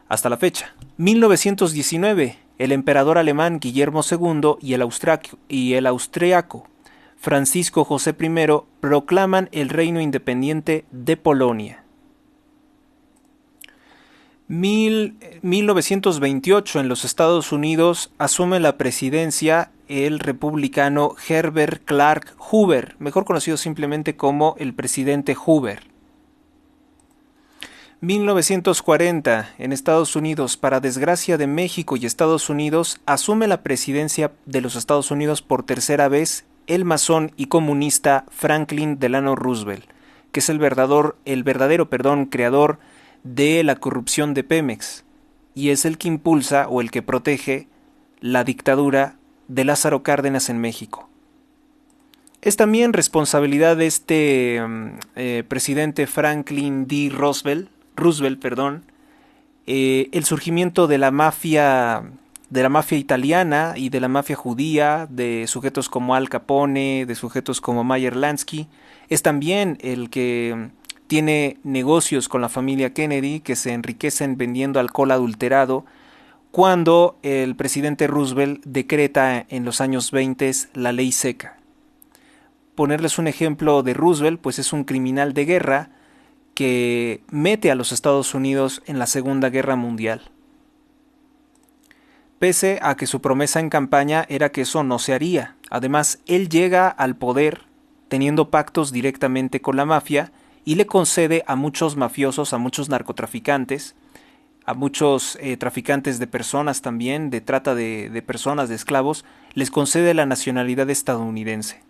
Hasta la fecha. 1919, el emperador alemán Guillermo II y el austriaco Francisco José I proclaman el reino independiente de Polonia. 1928, en los Estados Unidos asume la presidencia el republicano Herbert Clark Hoover, mejor conocido simplemente como el presidente Hoover. 1940, en Estados Unidos, para desgracia de México y Estados Unidos, asume la presidencia de los Estados Unidos por tercera vez el masón y comunista Franklin Delano Roosevelt, que es el verdadero creador de la corrupción de Pemex, y es el que impulsa o el que protege la dictadura de Lázaro Cárdenas en México. Es también responsabilidad de este presidente Franklin D. Roosevelt, el surgimiento de la mafia italiana y de la mafia judía, de sujetos como Al Capone, de sujetos como Meyer Lansky. Es también el que tiene negocios con la familia Kennedy, que se enriquecen vendiendo alcohol adulterado, cuando el presidente Roosevelt decreta en los años 20 la ley seca. Ponerles un ejemplo de Roosevelt, pues es un criminal de guerra que mete a los Estados Unidos en la Segunda Guerra Mundial. Pese a que su promesa en campaña era que eso no se haría. Además, él llega al poder teniendo pactos directamente con la mafia y le concede a muchos mafiosos, a muchos narcotraficantes, a muchos traficantes de personas también, de trata de personas, de esclavos, les concede la nacionalidad estadounidense.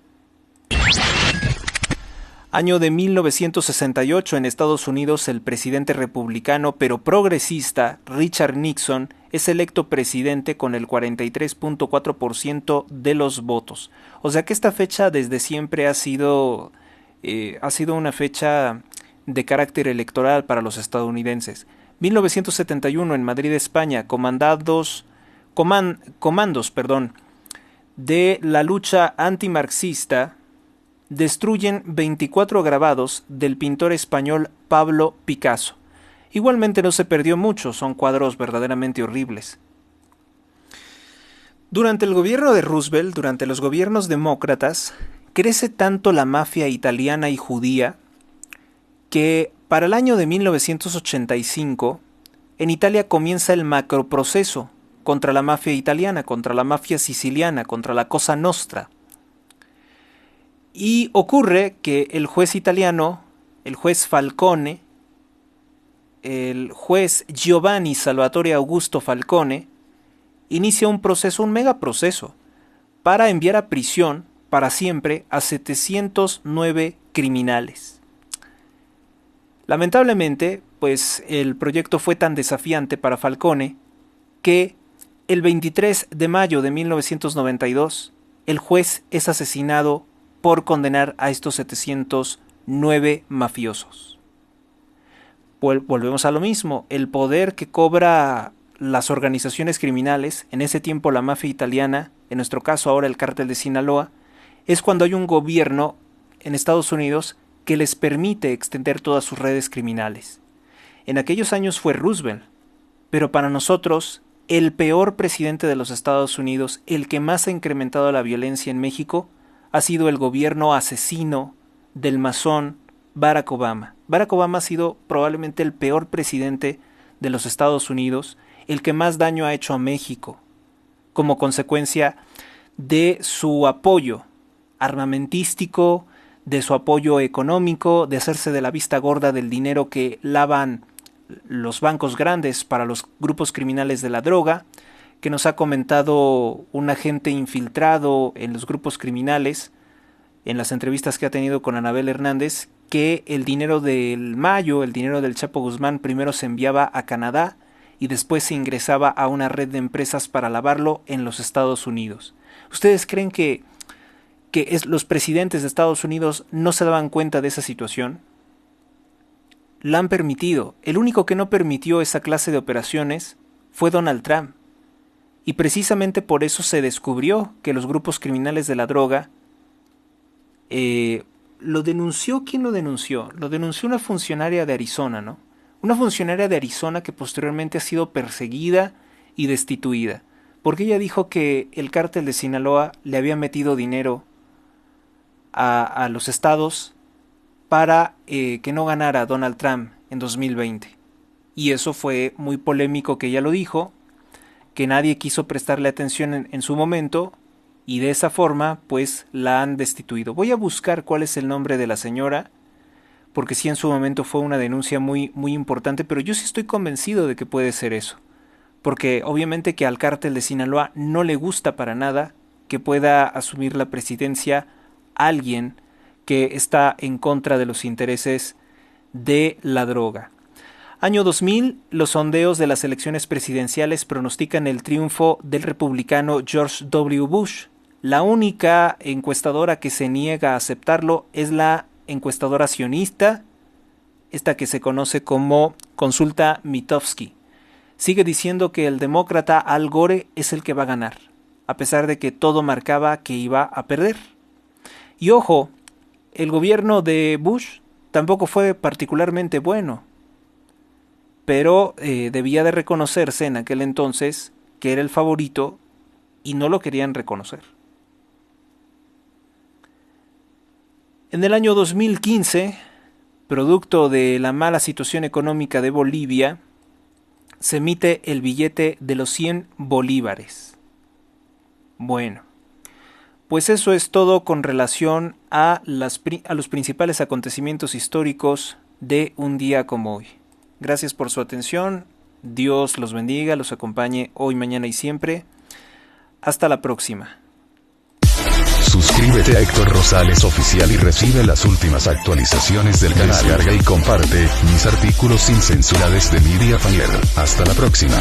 Año de 1968, en Estados Unidos, el presidente republicano pero progresista Richard Nixon es electo presidente con el 43.4% de los votos. O sea que esta fecha desde siempre ha sido una fecha de carácter electoral para los estadounidenses. 1971, en Madrid, España, comandos de la lucha antimarxista destruyen 24 grabados del pintor español Pablo Picasso. Igualmente no se perdió mucho, son cuadros verdaderamente horribles. Durante el gobierno de Roosevelt, durante los gobiernos demócratas, crece tanto la mafia italiana y judía que para el año de 1985 en Italia comienza el macroproceso contra la mafia italiana, contra la mafia siciliana, contra la Cosa Nostra. Y ocurre que el juez italiano, el juez Falcone, el juez Giovanni Salvatore Augusto Falcone, inicia un proceso, un megaproceso, para enviar a prisión para siempre a 709 criminales. Lamentablemente, pues el proyecto fue tan desafiante para Falcone que el 23 de mayo de 1992 el juez es asesinado por condenar a estos 709 mafiosos. Volvemos a lo mismo, el poder que cobra las organizaciones criminales, en ese tiempo la mafia italiana, en nuestro caso ahora el cártel de Sinaloa, es cuando hay un gobierno en Estados Unidos que les permite extender todas sus redes criminales. En aquellos años fue Roosevelt, pero para nosotros el peor presidente de los Estados Unidos, el que más ha incrementado la violencia en México, ha sido el gobierno asesino del masón Barack Obama. Barack Obama ha sido probablemente el peor presidente de los Estados Unidos, el que más daño ha hecho a México, como consecuencia de su apoyo armamentístico, de su apoyo económico, de hacerse de la vista gorda del dinero que lavan los bancos grandes para los grupos criminales de la droga, que nos ha comentado un agente infiltrado en los grupos criminales, en las entrevistas que ha tenido con Anabel Hernández, que el dinero del Mayo, el dinero del Chapo Guzmán, primero se enviaba a Canadá y después se ingresaba a una red de empresas para lavarlo en los Estados Unidos. ¿Ustedes creen que los presidentes de Estados Unidos no se daban cuenta de esa situación? La han permitido. El único que no permitió esa clase de operaciones fue Donald Trump. Y precisamente por eso se descubrió que los grupos criminales de la droga lo denunció. ¿Quién lo denunció? Lo denunció una funcionaria de Arizona, ¿no? Una funcionaria de Arizona que posteriormente ha sido perseguida y destituida, porque ella dijo que el cártel de Sinaloa le había metido dinero a los estados para que no ganara Donald Trump en 2020. Y eso fue muy polémico que ella lo dijo, que nadie quiso prestarle atención en su momento, y de esa forma pues la han destituido. Voy a buscar cuál es el nombre de la señora, porque sí, en su momento fue una denuncia muy, muy importante, pero yo sí estoy convencido de que puede ser eso, porque obviamente que al cártel de Sinaloa no le gusta para nada que pueda asumir la presidencia alguien que está en contra de los intereses de la droga. Año 2000, los sondeos de las elecciones presidenciales pronostican el triunfo del republicano George W. Bush. La única encuestadora que se niega a aceptarlo es la encuestadora sionista, esta que se conoce como Consulta Mitofsky. Sigue diciendo que el demócrata Al Gore es el que va a ganar, a pesar de que todo marcaba que iba a perder. Y ojo, el gobierno de Bush tampoco fue particularmente bueno, pero debía de reconocerse en aquel entonces que era el favorito y no lo querían reconocer. En el año 2015, producto de la mala situación económica de Bolivia, se emite el billete de los 100 bolívares. Bueno, pues eso es todo con relación a los principales acontecimientos históricos de un día como hoy. Gracias por su atención, Dios los bendiga, los acompañe hoy, mañana y siempre. Hasta la próxima. Suscríbete a Héctor Rosales Oficial y recibe las últimas actualizaciones del canal. Descarga y comparte mis artículos sin censura desde Media Fire. Hasta la próxima.